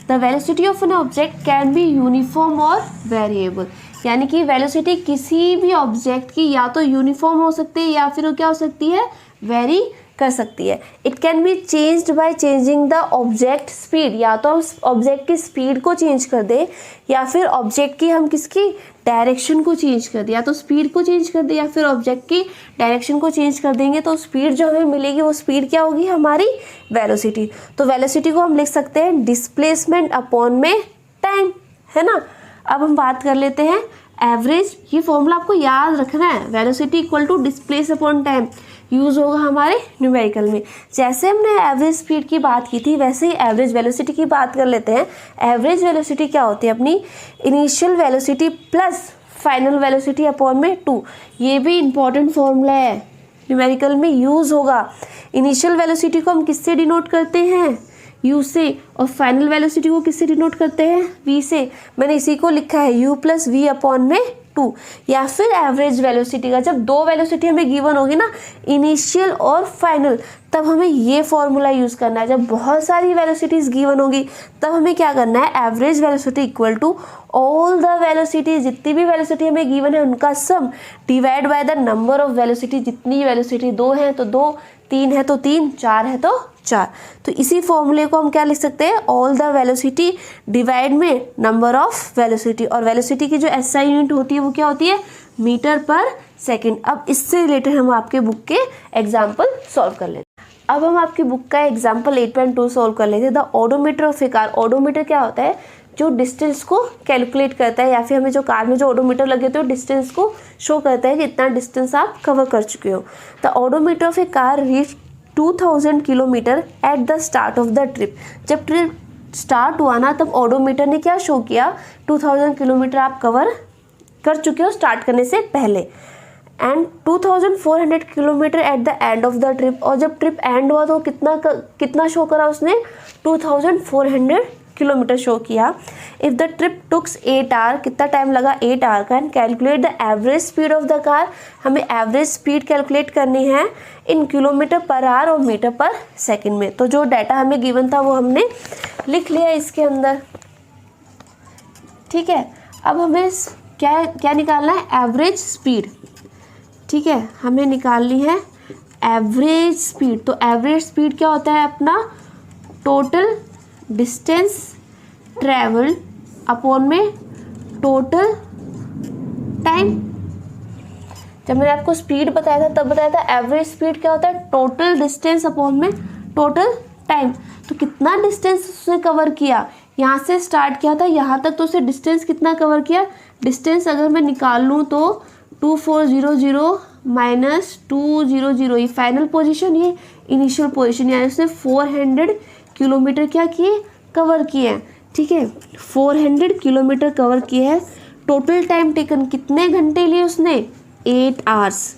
Speaker 1: The velocity of an object can be uniform और वेरिएबल, यानी कि वेलोसिटी किसी भी ऑब्जेक्ट की या तो यूनिफॉर्म हो सकती है या फिर वो क्या हो सकती है, वेरी कर सकती है। It can be changed by changing the object speed, या तो हम ऑब्जेक्ट की स्पीड को चेंज कर दें या फिर ऑब्जेक्ट की हम किसकी डायरेक्शन को चेंज कर दें, या तो स्पीड को चेंज कर दें या फिर ऑब्जेक्ट की डायरेक्शन को चेंज कर देंगे तो स्पीड जो हमें मिलेगी वो स्पीड क्या होगी, हमारी वेलोसिटी। तो वेलोसिटी को हम लिख सकते हैं डिस्प्लेसमेंट अपॉन में टाइम, है ना। अब हम बात कर लेते हैं एवरेज। ये फॉर्मूला आपको याद रखना है, velocity equal to displace upon time use होगा हमारे न्यूमेरिकल में। जैसे हमने एवरेज स्पीड की बात की थी वैसे ही एवरेज वेलोसिटी की बात कर लेते हैं। एवरेज वेलोसिटी क्या होती है अपनी, initial velocity plus final velocity upon में 2। ये भी इम्पॉर्टेंट फॉर्मूला है, न्यूमेरिकल में यूज़ होगा। इनिशियल वेलोसिटी को हम किससे डिनोट करते हैं, u से, और फाइनल वेलोसिटी को किससे डिनोट करते हैं, v से। मैंने इसी को लिखा है u प्लस वी अपॉन में 2। या फिर एवरेज वेलोसिटी का जब दो वेलोसिटी हमें गिवन होगी ना, इनिशियल और फाइनल, तब हमें ये फॉर्मूला यूज़ करना है। जब बहुत सारी वेलोसिटीज़ गिवन होगी तब हमें क्या करना है, average velocity equal to all the velocity, जितनी भी वेलोसिटी हमें गिवन है उनका sum divide by the number of velocity. जितनी वेलोसिटी 2 है तो 2, 3 है तो 3, 4 है तो 4। तो इसी फॉर्मूले को हम क्या लिख सकते हैं, ऑल द वेलोसिटी डिवाइड में नंबर ऑफ वेलोसिटी। और वेलोसिटी की जो SI यूनिट होती है वो क्या होती है, मीटर पर सेकेंड। अब इससे रिलेटेड हम आपके बुक के एग्जाम्पल सॉल्व कर लेते हैं। अब हम आपकी बुक का एग्जाम्पल 8.2 सॉल्व कर लेते हैं। The odometer of A car. Odometer क्या होता है, जो डिस्टेंस को कैलकुलेट करता है, या फिर हमें जो कार में जो ओडोमीटर लगे थे वो डिस्टेंस को शो करता है कि इतना डिस्टेंस आप कवर कर चुके हो। The odometer of A car reach 2000 kilometre at the start of the trip. जब ट्रिप स्टार्ट हुआ ना तब ओडोमीटर ने क्या शो किया, 2000 किलोमीटर आप कवर कर चुके हो स्टार्ट करने से पहले, and 2400 kilometre at the end of the trip. और जब ट्रिप एंड हुआ तो कितना शो करा उसने, 2400 किलोमीटर शो किया। If the trip took 8 hour, कितना टाइम लगा 8 आवर का, and calculate the average speed of the car. हमें एवरेज स्पीड कैलकुलेट करनी है इन किलोमीटर पर आवर और मीटर पर सेकंड में। तो जो डाटा हमें गिवन था वो हमने लिख लिया इसके अंदर, ठीक है। अब हमें क्या निकालना है, एवरेज स्पीड, ठीक है, हमें निकालनी है एवरेज स्पीड। तो एवरेज स्पीड क्या होता है अपना, टोटल डिस्टेंस ट्रेवल्ड अपॉन में टोटल टाइम। जब मैंने आपको स्पीड बताया था तब बताया था एवरेज स्पीड क्या होता है, टोटल डिस्टेंस अपॉन में टोटल टाइम। तो कितना डिस्टेंस उसने कवर किया, यहाँ से स्टार्ट किया था यहाँ तक, तो उसे डिस्टेंस कितना कवर किया, डिस्टेंस अगर मैं निकाल लूँ तो 2400 माइनस 200, ये फाइनल पोजीशन, ये इनिशियल पोजीशन, यानी उसने 400 किलोमीटर क्या किए, कवर किए हैं। ठीक है, 400 किलोमीटर कवर किए हैं। टोटल टाइम टेकन कितने घंटे लिए उसने, 8 आवर्स।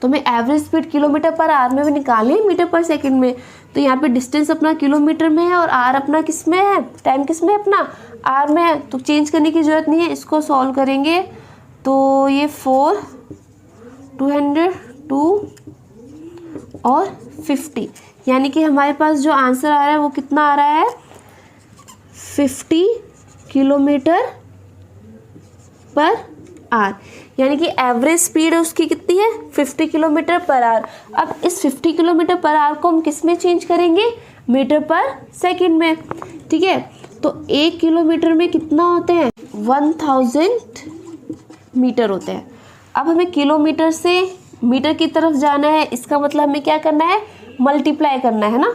Speaker 1: तो मैं average speed kilometre per our में भी निकालें मीटर पर सेकंड में, तो यहाँ पे डिस्टेंस अपना किलोमीटर में है और आर अपना किस में है, टाइम किस में अपना आर में है, तो चेंज करने की ज़रूरत नहीं है। इसको सॉल्व करेंगे तो ये 4, 200, 2 और 50, यानी कि हमारे पास जो आंसर आ रहा है वो कितना आ रहा है, 50 किलोमीटर पर आवर, यानी कि एवरेज स्पीड उसकी कितनी है, 50 किलोमीटर पर आवर। अब इस 50 किलोमीटर पर आवर को हम किस में चेंज करेंगे, मीटर पर सेकंड में। ठीक है, तो 1 किलोमीटर में कितना होते हैं, 1000 मीटर होते हैं। अब हमें किलोमीटर से मीटर की तरफ जाना है, इसका मतलब हमें क्या करना है, मल्टीप्लाई करना है ना।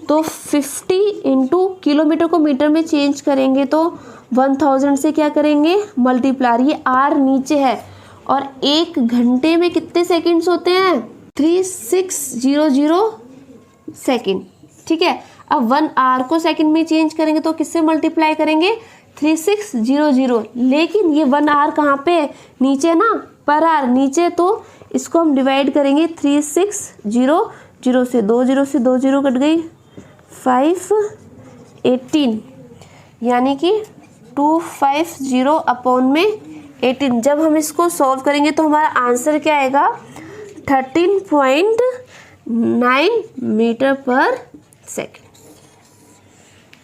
Speaker 1: तो 50 इंटू किलोमीटर को मीटर में चेंज करेंगे तो 1000 से क्या करेंगे, मल्टीप्लाई, ये आर नीचे है, और 1 घंटे में कितने सेकंड्स होते हैं, 3600 सेकंड। ठीक है, अब 1 आवर को सेकंड में चेंज करेंगे तो किससे मल्टीप्लाई करेंगे, 3600, लेकिन ये 1 आवर कहाँ पे है, नीचे ना, पर आवर नीचे, तो इसको हम डिवाइड करेंगे 3600 से, 2 0 कट गई, 5 18, यानी कि 250 अपॉन में 18। जब हम इसको सॉल्व करेंगे तो हमारा आंसर क्या आएगा, 13.9 मीटर पर सेकंड।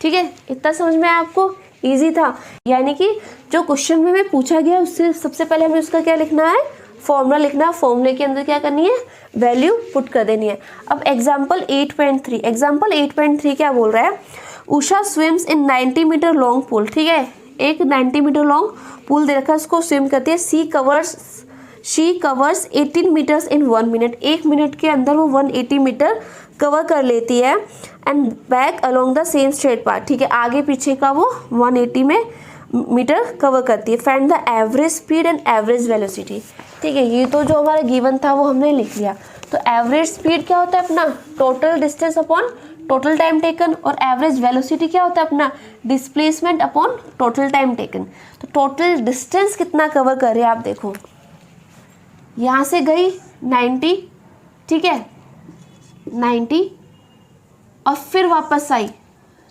Speaker 1: ठीक है, इतना समझ में आपको, इजी था। यानी कि जो क्वेश्चन में हमें पूछा गया उससे सबसे पहले हमें उसका क्या लिखना है, फॉर्मूला लिखना है, फॉर्मूले के अंदर क्या करनी है, वैल्यू पुट कर देनी है। अब एग्जाम्पल 8.3, एग्जाम्पल 8.3 क्या बोल रहा है, Usha swims in 90 metre long pool. ठीक है, एक 90 मीटर लॉन्ग पूल दे रखा है, उसको स्विम करती है। She covers 18 metres in 1 minute, 1 minute के अंदर वो 180 मीटर कवर कर लेती है। And back along the same straight path, ठीक है, आगे पीछे का वो 180 में मीटर कवर करती है। Find the average speed and average velocity. ठीक है, ये तो जो हमारा गिवन था वो हमने लिख लिया। तो एवरेज स्पीड क्या होता है अपना, total distance upon total time taken, और एवरेज वेलोसिटी क्या होता है अपना, displacement upon total time taken. तो टोटल डिस्टेंस कितना कवर कर रहे हैं आप देखो, यहाँ से गई 90, ठीक है 90, और फिर वापस आई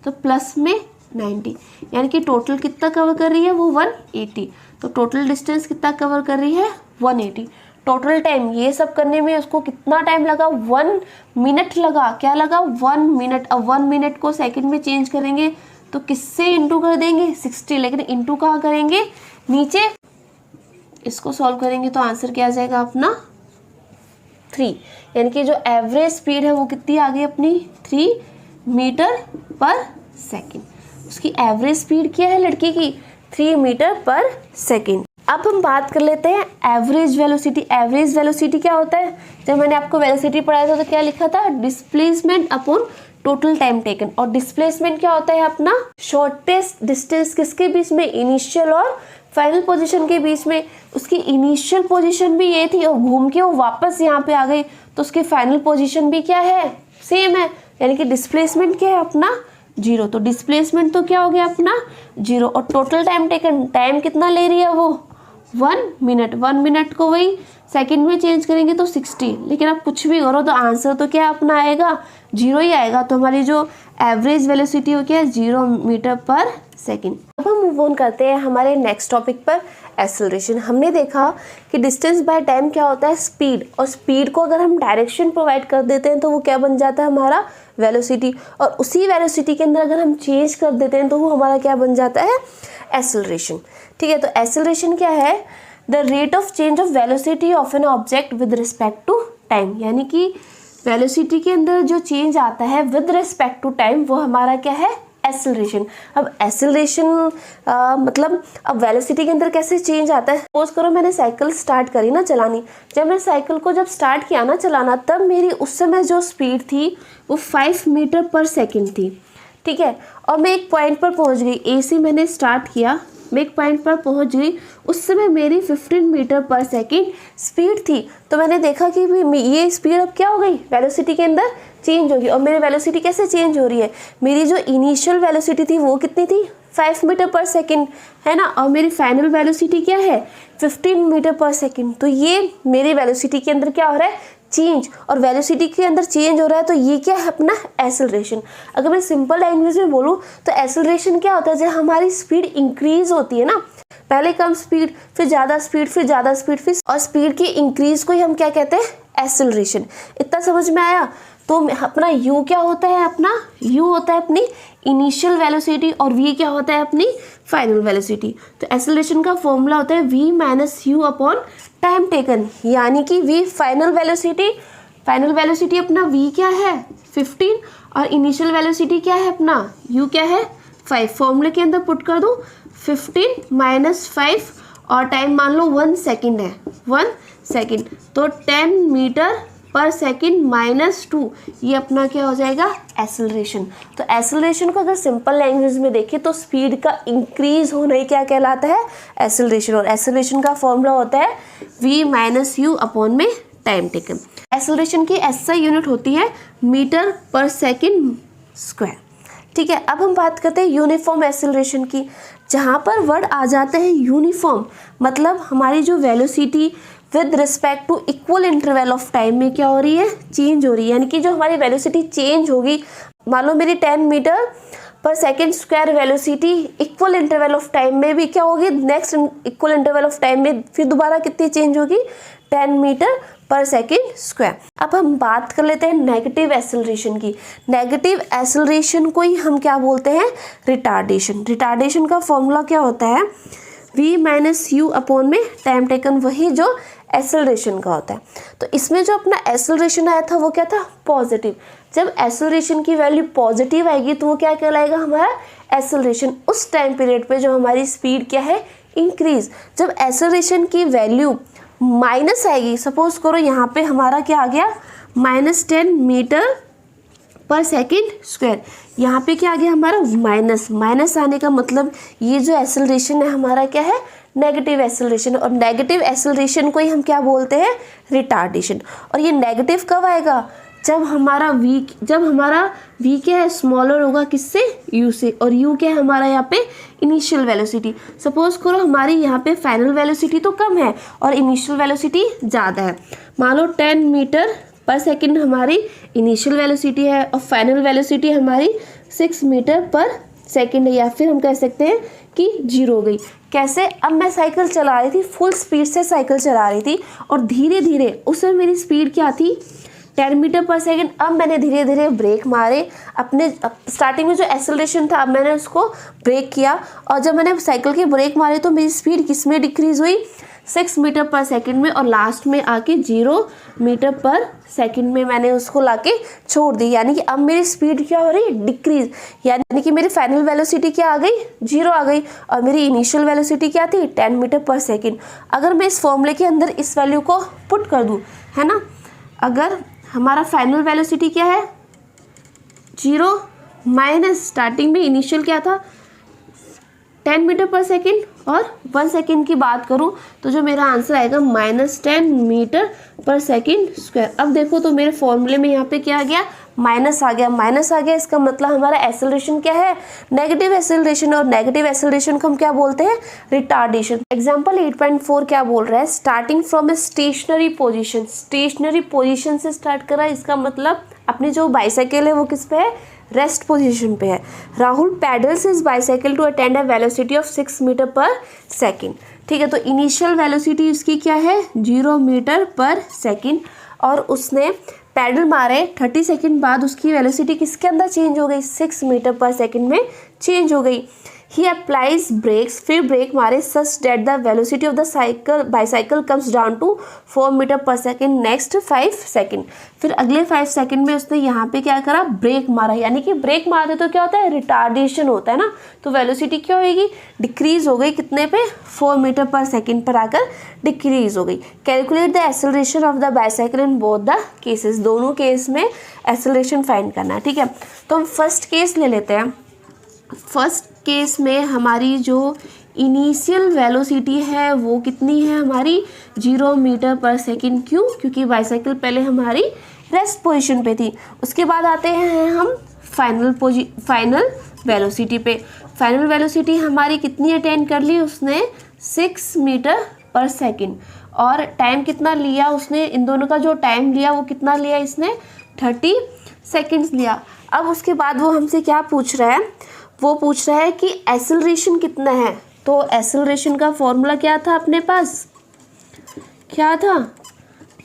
Speaker 1: तो प्लस में 90, यानी कि टोटल कितना कवर कर रही है वो 180। तो टोटल डिस्टेंस कितना कवर कर रही है 180। टोटल टाइम ये सब करने में उसको कितना टाइम लगा, 1 मिनट लगा। क्या लगा, 1 मिनट। अब 1 मिनट को सेकंड में चेंज करेंगे तो किससे इंटू कर देंगे, 60, लेकिन इंटू कहाँ करेंगे, नीचे। इसको सॉल्व करेंगे तो आंसर क्या आ जाएगा अपना 3, यानी कि जो एवरेज स्पीड है वो कितनी आ गई अपनी 3 मीटर पर सेकेंड। उसकी एवरेज स्पीड क्या है लड़की की, 3 मीटर पर सेकेंड। अब हम बात कर लेते हैं एवरेज वेलोसिटी। एवरेज वेलोसिटी क्या होता है, जब मैंने आपको वेलोसिटी पढ़ाया था तो क्या लिखा था, displacement upon total time taken. और डिस्प्लेसमेंट क्या होता है अपना, शॉर्टेस्ट डिस्टेंस किसके बीच में, इनिशियल और फाइनल पोजीशन के बीच में। उसकी इनिशियल पोजीशन भी ये थी और घूम के वो वापस यहाँ पे आ गई, तो उसकी फाइनल पोजीशन भी क्या है, सेम है, यानी कि डिस्प्लेसमेंट क्या है अपना 0। तो डिस्प्लेसमेंट तो क्या हो गया अपना 0, और टोटल टाइम टेकन, टाइम कितना ले रही है वो 1 मिनट। 1 मिनट को वही सेकंड में चेंज करेंगे तो 60, लेकिन अब कुछ भी करो तो आंसर तो क्या अपना आएगा 0 ही आएगा। तो हमारी जो एवरेज वेलोसिटी हो क्या है 0 मीटर पर सेकंड। अब हम मूव ऑन करते हैं हमारे नेक्स्ट टॉपिक पर, एक्सेलरेशन। हमने देखा कि डिस्टेंस बाय टाइम क्या होता है, स्पीड, और स्पीड को अगर हम डायरेक्शन प्रोवाइड कर देते हैं तो वो क्या बन जाता है हमारा वेलोसिटी, और उसी वेलोसिटी के अंदर अगर हम चेंज कर देते हैं तो वो हमारा क्या बन जाता है एक्सेलरेशन। ठीक है, तो एक्सेलरेशन क्या है, the rate of change of velocity of an object with respect to time, यानी कि वेलोसिटी के अंदर जो चेंज आता है विद रिस्पेक्ट टू टाइम वो हमारा क्या है एक्सेलरेशन। अब एक्सेलरेशन मतलब अब वेलोसिटी के अंदर कैसे चेंज आता है। सपोज करो मैंने साइकिल स्टार्ट करी ना चलानी, जब मैं साइकिल को जब स्टार्ट किया ना चलाना, तब मेरी उस समय जो स्पीड थी वो 5 मीटर पर सेकेंड थी, ठीक है। और मैं एक पॉइंट पर पहुंच गई, ऐसे मैंने स्टार्ट किया, मैं एक पॉइंट पर पहुंच गई, उस समय मेरी 15 मीटर पर सेकेंड स्पीड थी। तो मैंने देखा कि ये स्पीड अब क्या हो गई, वेलोसिटी के अंदर चेंज होगी। और मेरी वेलोसिटी कैसे चेंज हो रही है, मेरी जो इनिशियल वेलोसिटी थी वो कितनी थी, 5 मीटर पर सेकेंड, है ना। और मेरी फाइनल वेलोसिटी क्या है, 15 मीटर पर सेकेंड। तो ये मेरी वेलोसिटी के अंदर क्या हो रहा है, चेंज। और वेलोसिटी के अंदर चेंज हो रहा है, तो ये क्या है अपना एक्सेलरेशन। अगर मैं सिंपल लैंग्वेज में बोलूँ तो एक्सेलरेशन क्या होता है, जब हमारी स्पीड इंक्रीज होती है ना, पहले कम स्पीड, फिर ज़्यादा स्पीड, फिर ज़्यादा स्पीड, फिर और स्पीड की इंक्रीज को ही हम क्या कहते हैं, एक्सेलरेशन। इतना समझ में आया। तो अपना u क्या होता है, अपना u होता है अपनी इनिशियल वेलोसिटी और v क्या होता है अपनी फाइनल वेलोसिटी। तो एक्सेलरेशन का फॉर्मूला होता है v minus you upon time taken, यानी कि v फाइनल वेलोसिटी अपना v क्या है 15 और इनिशियल वेलोसिटी क्या है अपना u क्या है 5। फॉर्मूले के अंदर पुट कर दो 15 माइनस 5 और टाइम मान लो 1 सेकेंड है, 1 सेकेंड, तो 10 मीटर पर सेकेंड माइनस 2, ये अपना क्या हो जाएगा, एक्सेलरेशन। तो एक्सेलरेशन को अगर सिंपल लैंग्वेज में देखें तो स्पीड का इंक्रीज होना ही क्या कहलाता है, एक्सेलरेशन। और एक्सेलरेशन का फॉर्मूला होता है v माइनस यू अपॉन में टाइम टेकन। एक्सेलरेशन की एसआई यूनिट होती है मीटर पर सेकेंड स्क्वायर, ठीक है। अब हम बात करते हैं यूनिफॉर्म एक्सेलरेशन की, जहाँ पर वर्ड आ जाता है यूनिफॉर्म, मतलब हमारी जो velocity with respect to equal interval of time में क्या हो रही है, चेंज हो रही है। यानी कि जो हमारी वेलोसिटी चेंज होगी, मान लो मेरी 10 metre per second square velocity equal interval of time में भी क्या होगी, next equal interval of time में फिर दोबारा कितनी चेंज होगी, 10 मीटर पर सेकेंड स्क्वायर। अब हम बात कर लेते हैं नेगेटिव एक्सेलरेशन की। नेगेटिव एक्सेलरेशन को ही हम क्या बोलते हैं, रिटार्डेशन। रिटार्डेशन का फॉर्मूला क्या होता है, v माइनस यू अपॉन में टाइम टेकन, वही जो एक्सेलरेशन का होता है। तो इसमें जो अपना एक्सेलरेशन आया था वो क्या था, पॉजिटिव। जब एक्सेलरेशन की वैल्यू पॉजिटिव आएगी तो वो क्या कहलाएगा, हमारा एक्सेलरेशन। उस टाइम पीरियड पे जो हमारी स्पीड क्या है, इंक्रीज। जब एक्सेलरेशन की वैल्यू माइनस आएगी, सपोज करो यहाँ पे हमारा क्या आ गया, -10 मीटर पर सेकेंड स्क्वायर, यहाँ पे क्या आ गया हमारा माइनस आने का मतलब ये जो एक्सेलरेशन है हमारा क्या है, नेगेटिव एक्सेलरेशन। और नेगेटिव एक्सेलरेशन को ही हम क्या बोलते हैं, रिटार्डेशन। और ये नेगेटिव कब आएगा, जब हमारा v क्या है, स्मॉलर होगा किससे, u से। और u क्या है हमारा यहाँ पे इनिशियल वेलोसिटी। सपोज करो हमारी यहाँ पे फाइनल वेलोसिटी तो कम है और इनिशियल वेलोसिटी ज़्यादा है। मान लो 10 मीटर पर सेकेंड हमारी इनिशियल वेलोसिटी है और फाइनल वेलोसिटी हमारी 6 मीटर पर सेकेंड है, या फिर हम कह सकते हैं कि 0 हो गई। कैसे, अब मैं साइकिल चला रही थी, फुल स्पीड से साइकिल चला रही थी और धीरे धीरे उसमें मेरी स्पीड क्या थी, 10 मीटर पर सेकेंड। अब मैंने धीरे धीरे ब्रेक मारे, अपने स्टार्टिंग में जो एक्सेलरेशन था अब मैंने उसको ब्रेक किया, और जब मैंने साइकिल की ब्रेक मारी तो मेरी स्पीड किस में डिक्रीज हुई, 6 मीटर पर सेकेंड में, और लास्ट में आके 0 मीटर पर सेकेंड में मैंने उसको लाके छोड़ दी। यानी कि अब मेरी स्पीड क्या हो रही है, डिक्रीज। यानी कि मेरी फाइनल वेलोसिटी क्या आ गई, 0 आ गई, और मेरी इनिशियल वेलोसिटी क्या थी, 10 मीटर पर सेकेंड। अगर मैं इस फॉर्मूले के अंदर इस वैल्यू को पुट कर दूँ, है ना, अगर हमारा फाइनल वेलोसिटी क्या है 0 माइनस स्टार्टिंग में इनिशियल क्या था 10 मीटर पर सेकेंड और 1 सेकेंड की बात करूं तो जो मेरा आंसर आएगा -10 मीटर पर सेकेंड स्क्वायर। अब देखो तो मेरे फॉर्मूले में यहाँ पे क्या आ गया, माइनस आ गया। इसका मतलब हमारा एक्सेलरेशन क्या है, नेगेटिव एक्सेलरेशन। और नेगेटिव एक्सेलरेशन को हम क्या बोलते हैं, रिटार्डेशन। एग्जांपल 8.4 क्या बोल रहा है, starting from a stationary position. Stationary position से स्टार्ट करा, इसका मतलब अपनी जो बाइसाइकिल है वो किस पे है, रेस्ट पोजीशन पे है। Rahul paddles his bicycle to attend a velocity of 6 metre per second. ठीक है, तो इनिशियल वेलोसिटी उसकी क्या है, 0 मीटर पर सेकेंड, और उसने पैडल मारे 30 सेकेंड बाद उसकी वेलोसिटी किसके अंदर चेंज हो गई, 6 मीटर पर सेकेंड में चेंज हो गई। ही अप्लाइज ब्रेक्स, फिर ब्रेक मारे such that the velocity of the cycle bicycle comes down to 4 metre per second next 5 second. फिर अगले 5 सेकेंड में उसने यहाँ पे क्या करा, ब्रेक मारा, यानी कि ब्रेक मारते तो क्या होता है, रिटार्डेशन होता है ना, तो वेलोसिटी क्या होगी, डिक्रीज हो गई, कितने पे, 4 मीटर पर सेकेंड पर आकर डिक्रीज हो गई। Calculate the acceleration of the bicycle in both the cases, दोनों केस में एक्सेलरेशन फाइंड करना है, ठीक है। तो हम फर्स्ट केस ले लेते हैं। फर्स्ट केस में हमारी जो इनिशियल वेलोसिटी है वो कितनी है हमारी, 0 मीटर पर सेकेंड। क्यों, क्योंकि बाईसाइकिल पहले हमारी रेस्ट पोजीशन पे थी। उसके बाद आते हैं हम फाइनल वेलोसिटी पे। फाइनल वेलोसिटी हमारी कितनी अटेन कर ली उसने, 6 मीटर पर सेकेंड। और टाइम कितना लिया उसने, इन दोनों का जो टाइम लिया वो कितना लिया इसने, 30 सेकेंड्स लिया। अब उसके बाद वो हमसे क्या पूछ रहा है, वो पूछ रहा है कि एक्सेलरेशन कितना है। तो एक्सेलरेशन का फॉर्मूला क्या था अपने पास, क्या था,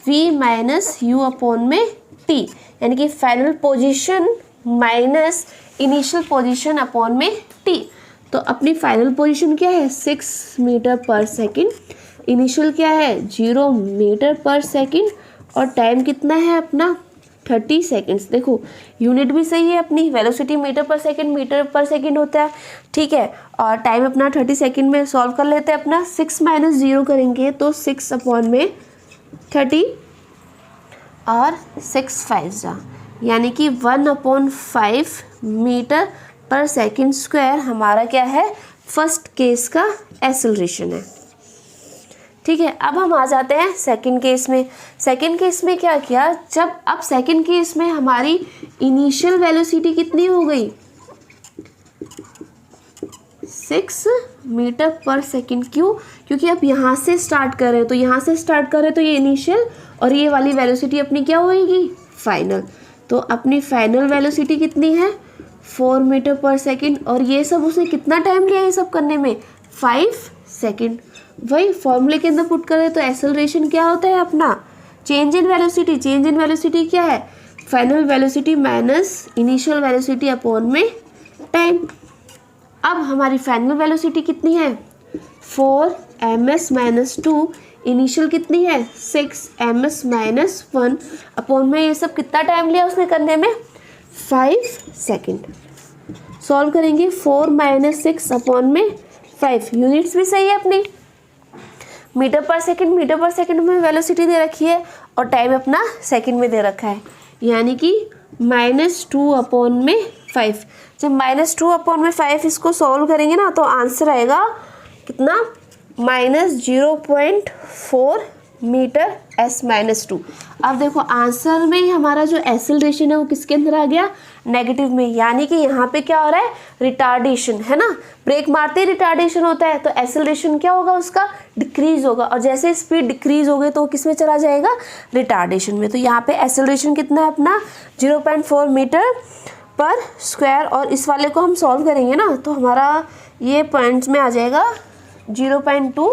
Speaker 1: v माइनस यू अपॉन में t, यानी कि final position minus initial position upon में t। तो अपनी फाइनल पोजीशन क्या है, 6 मीटर पर सेकेंड, इनिशियल क्या है, 0 मीटर पर सेकेंड, और टाइम कितना है अपना, 30 सेकेंड्स। देखो यूनिट भी सही है अपनी, वेलोसिटी मीटर पर सेकेंड होता है, ठीक है, और टाइम अपना 30 सेकेंड में। सॉल्व कर लेते हैं अपना, 6 माइनस 0 करेंगे तो 6 अपॉन में 30 और 6 5 जा, यानी कि 1/5 मीटर पर सेकेंड स्क्वायर हमारा क्या है, फर्स्ट केस का एक्सेलरेशन है, ठीक है। अब हम आ जाते हैं सेकंड केस में। सेकंड केस में क्या किया, जब अब सेकंड केस में हमारी इनिशियल वेलोसिटी कितनी हो गई, 6 मीटर पर सेकेंड। क्यों, क्योंकि अब यहाँ से स्टार्ट कर रहे हैं, तो यहाँ से स्टार्ट कर रहे हैं तो ये इनिशियल और ये वाली वेलोसिटी अपनी क्या होगी, फाइनल। तो अपनी फाइनल वेलोसिटी कितनी है, 4 मीटर पर सेकेंड, और ये सब उसने कितना टाइम लिया ये सब करने में, 5 सेकेंड। वही फॉर्मूले के अंदर पुट करें तो एक्सेलरेशन क्या होता है अपना, change in velocity. Change in velocity क्या है, final velocity minus initial velocity upon में टाइम। अब हमारी फाइनल वेलोसिटी कितनी है, 4 ms माइनस 2, इनिशियल कितनी है, 6 ms माइनस 1 अपॉन में, ये सब कितना टाइम लिया उसने करने में, 5 सेकेंड। सॉल्व करेंगे, 4 माइनस 6 अपॉन में 5, यूनिट्स भी सही है अपनी, मीटर पर सेकंड में वेलोसिटी दे रखी है और टाइम अपना सेकंड में दे रखा है, यानी कि -2 अपॉन में 5। जब -2 अपॉन में 5 इसको सॉल्व करेंगे ना तो आंसर आएगा कितना, -0.4 मीटर s-2। अब देखो आंसर में हमारा जो एक्सेलरेशन है वो किसके अंदर आ गया, नेगेटिव में, यानी कि यहाँ पे क्या हो रहा है, रिटार्डेशन है ना, ब्रेक मारते ही रिटार्डेशन होता है, तो एक्सेलरेशन क्या होगा उसका, डिक्रीज होगा, और जैसे स्पीड डिक्रीज हो गई तो किस में चला जाएगा, रिटार्डेशन में। तो यहाँ पे एक्सेलरेशन कितना है अपना, 0.4 मीटर पर स्क्वायर, और इस वाले को हम सॉल्व करेंगे ना तो हमारा ये पॉइंट्स में आ जाएगा 0.2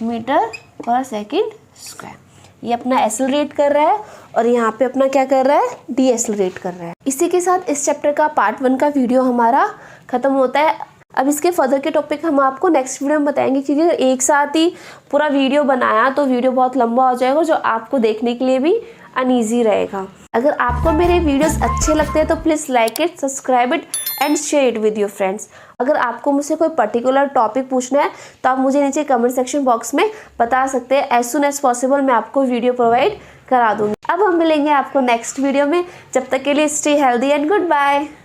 Speaker 1: मीटर पर सेकेंड स्क्वायर। ये अपना एक्सेलरेट कर रहा है और यहाँ पे अपना क्या कर रहा है, डी एक्सेलरेट कर रहा है। इसी के साथ इस चैप्टर का पार्ट 1 का वीडियो हमारा खत्म होता है। अब इसके फर्दर के टॉपिक हम आपको नेक्स्ट वीडियो में बताएंगे, क्योंकि एक साथ ही पूरा वीडियो बनाया तो वीडियो बहुत लंबा हो जाएगा, जो आपको देखने के लिए भी अनईजी रहेगा। अगर आपको मेरे वीडियोस अच्छे लगते हैं तो please like it, subscribe it and share it with your friends. अगर आपको मुझसे कोई पर्टिकुलर टॉपिक पूछना है तो आप मुझे नीचे कमेंट सेक्शन बॉक्स में बता सकते हैं। एज सुन एज पॉसिबल मैं आपको वीडियो प्रोवाइड करा दूँगी। अब हम मिलेंगे आपको नेक्स्ट वीडियो में, जब तक के लिए stay healthy and good bye.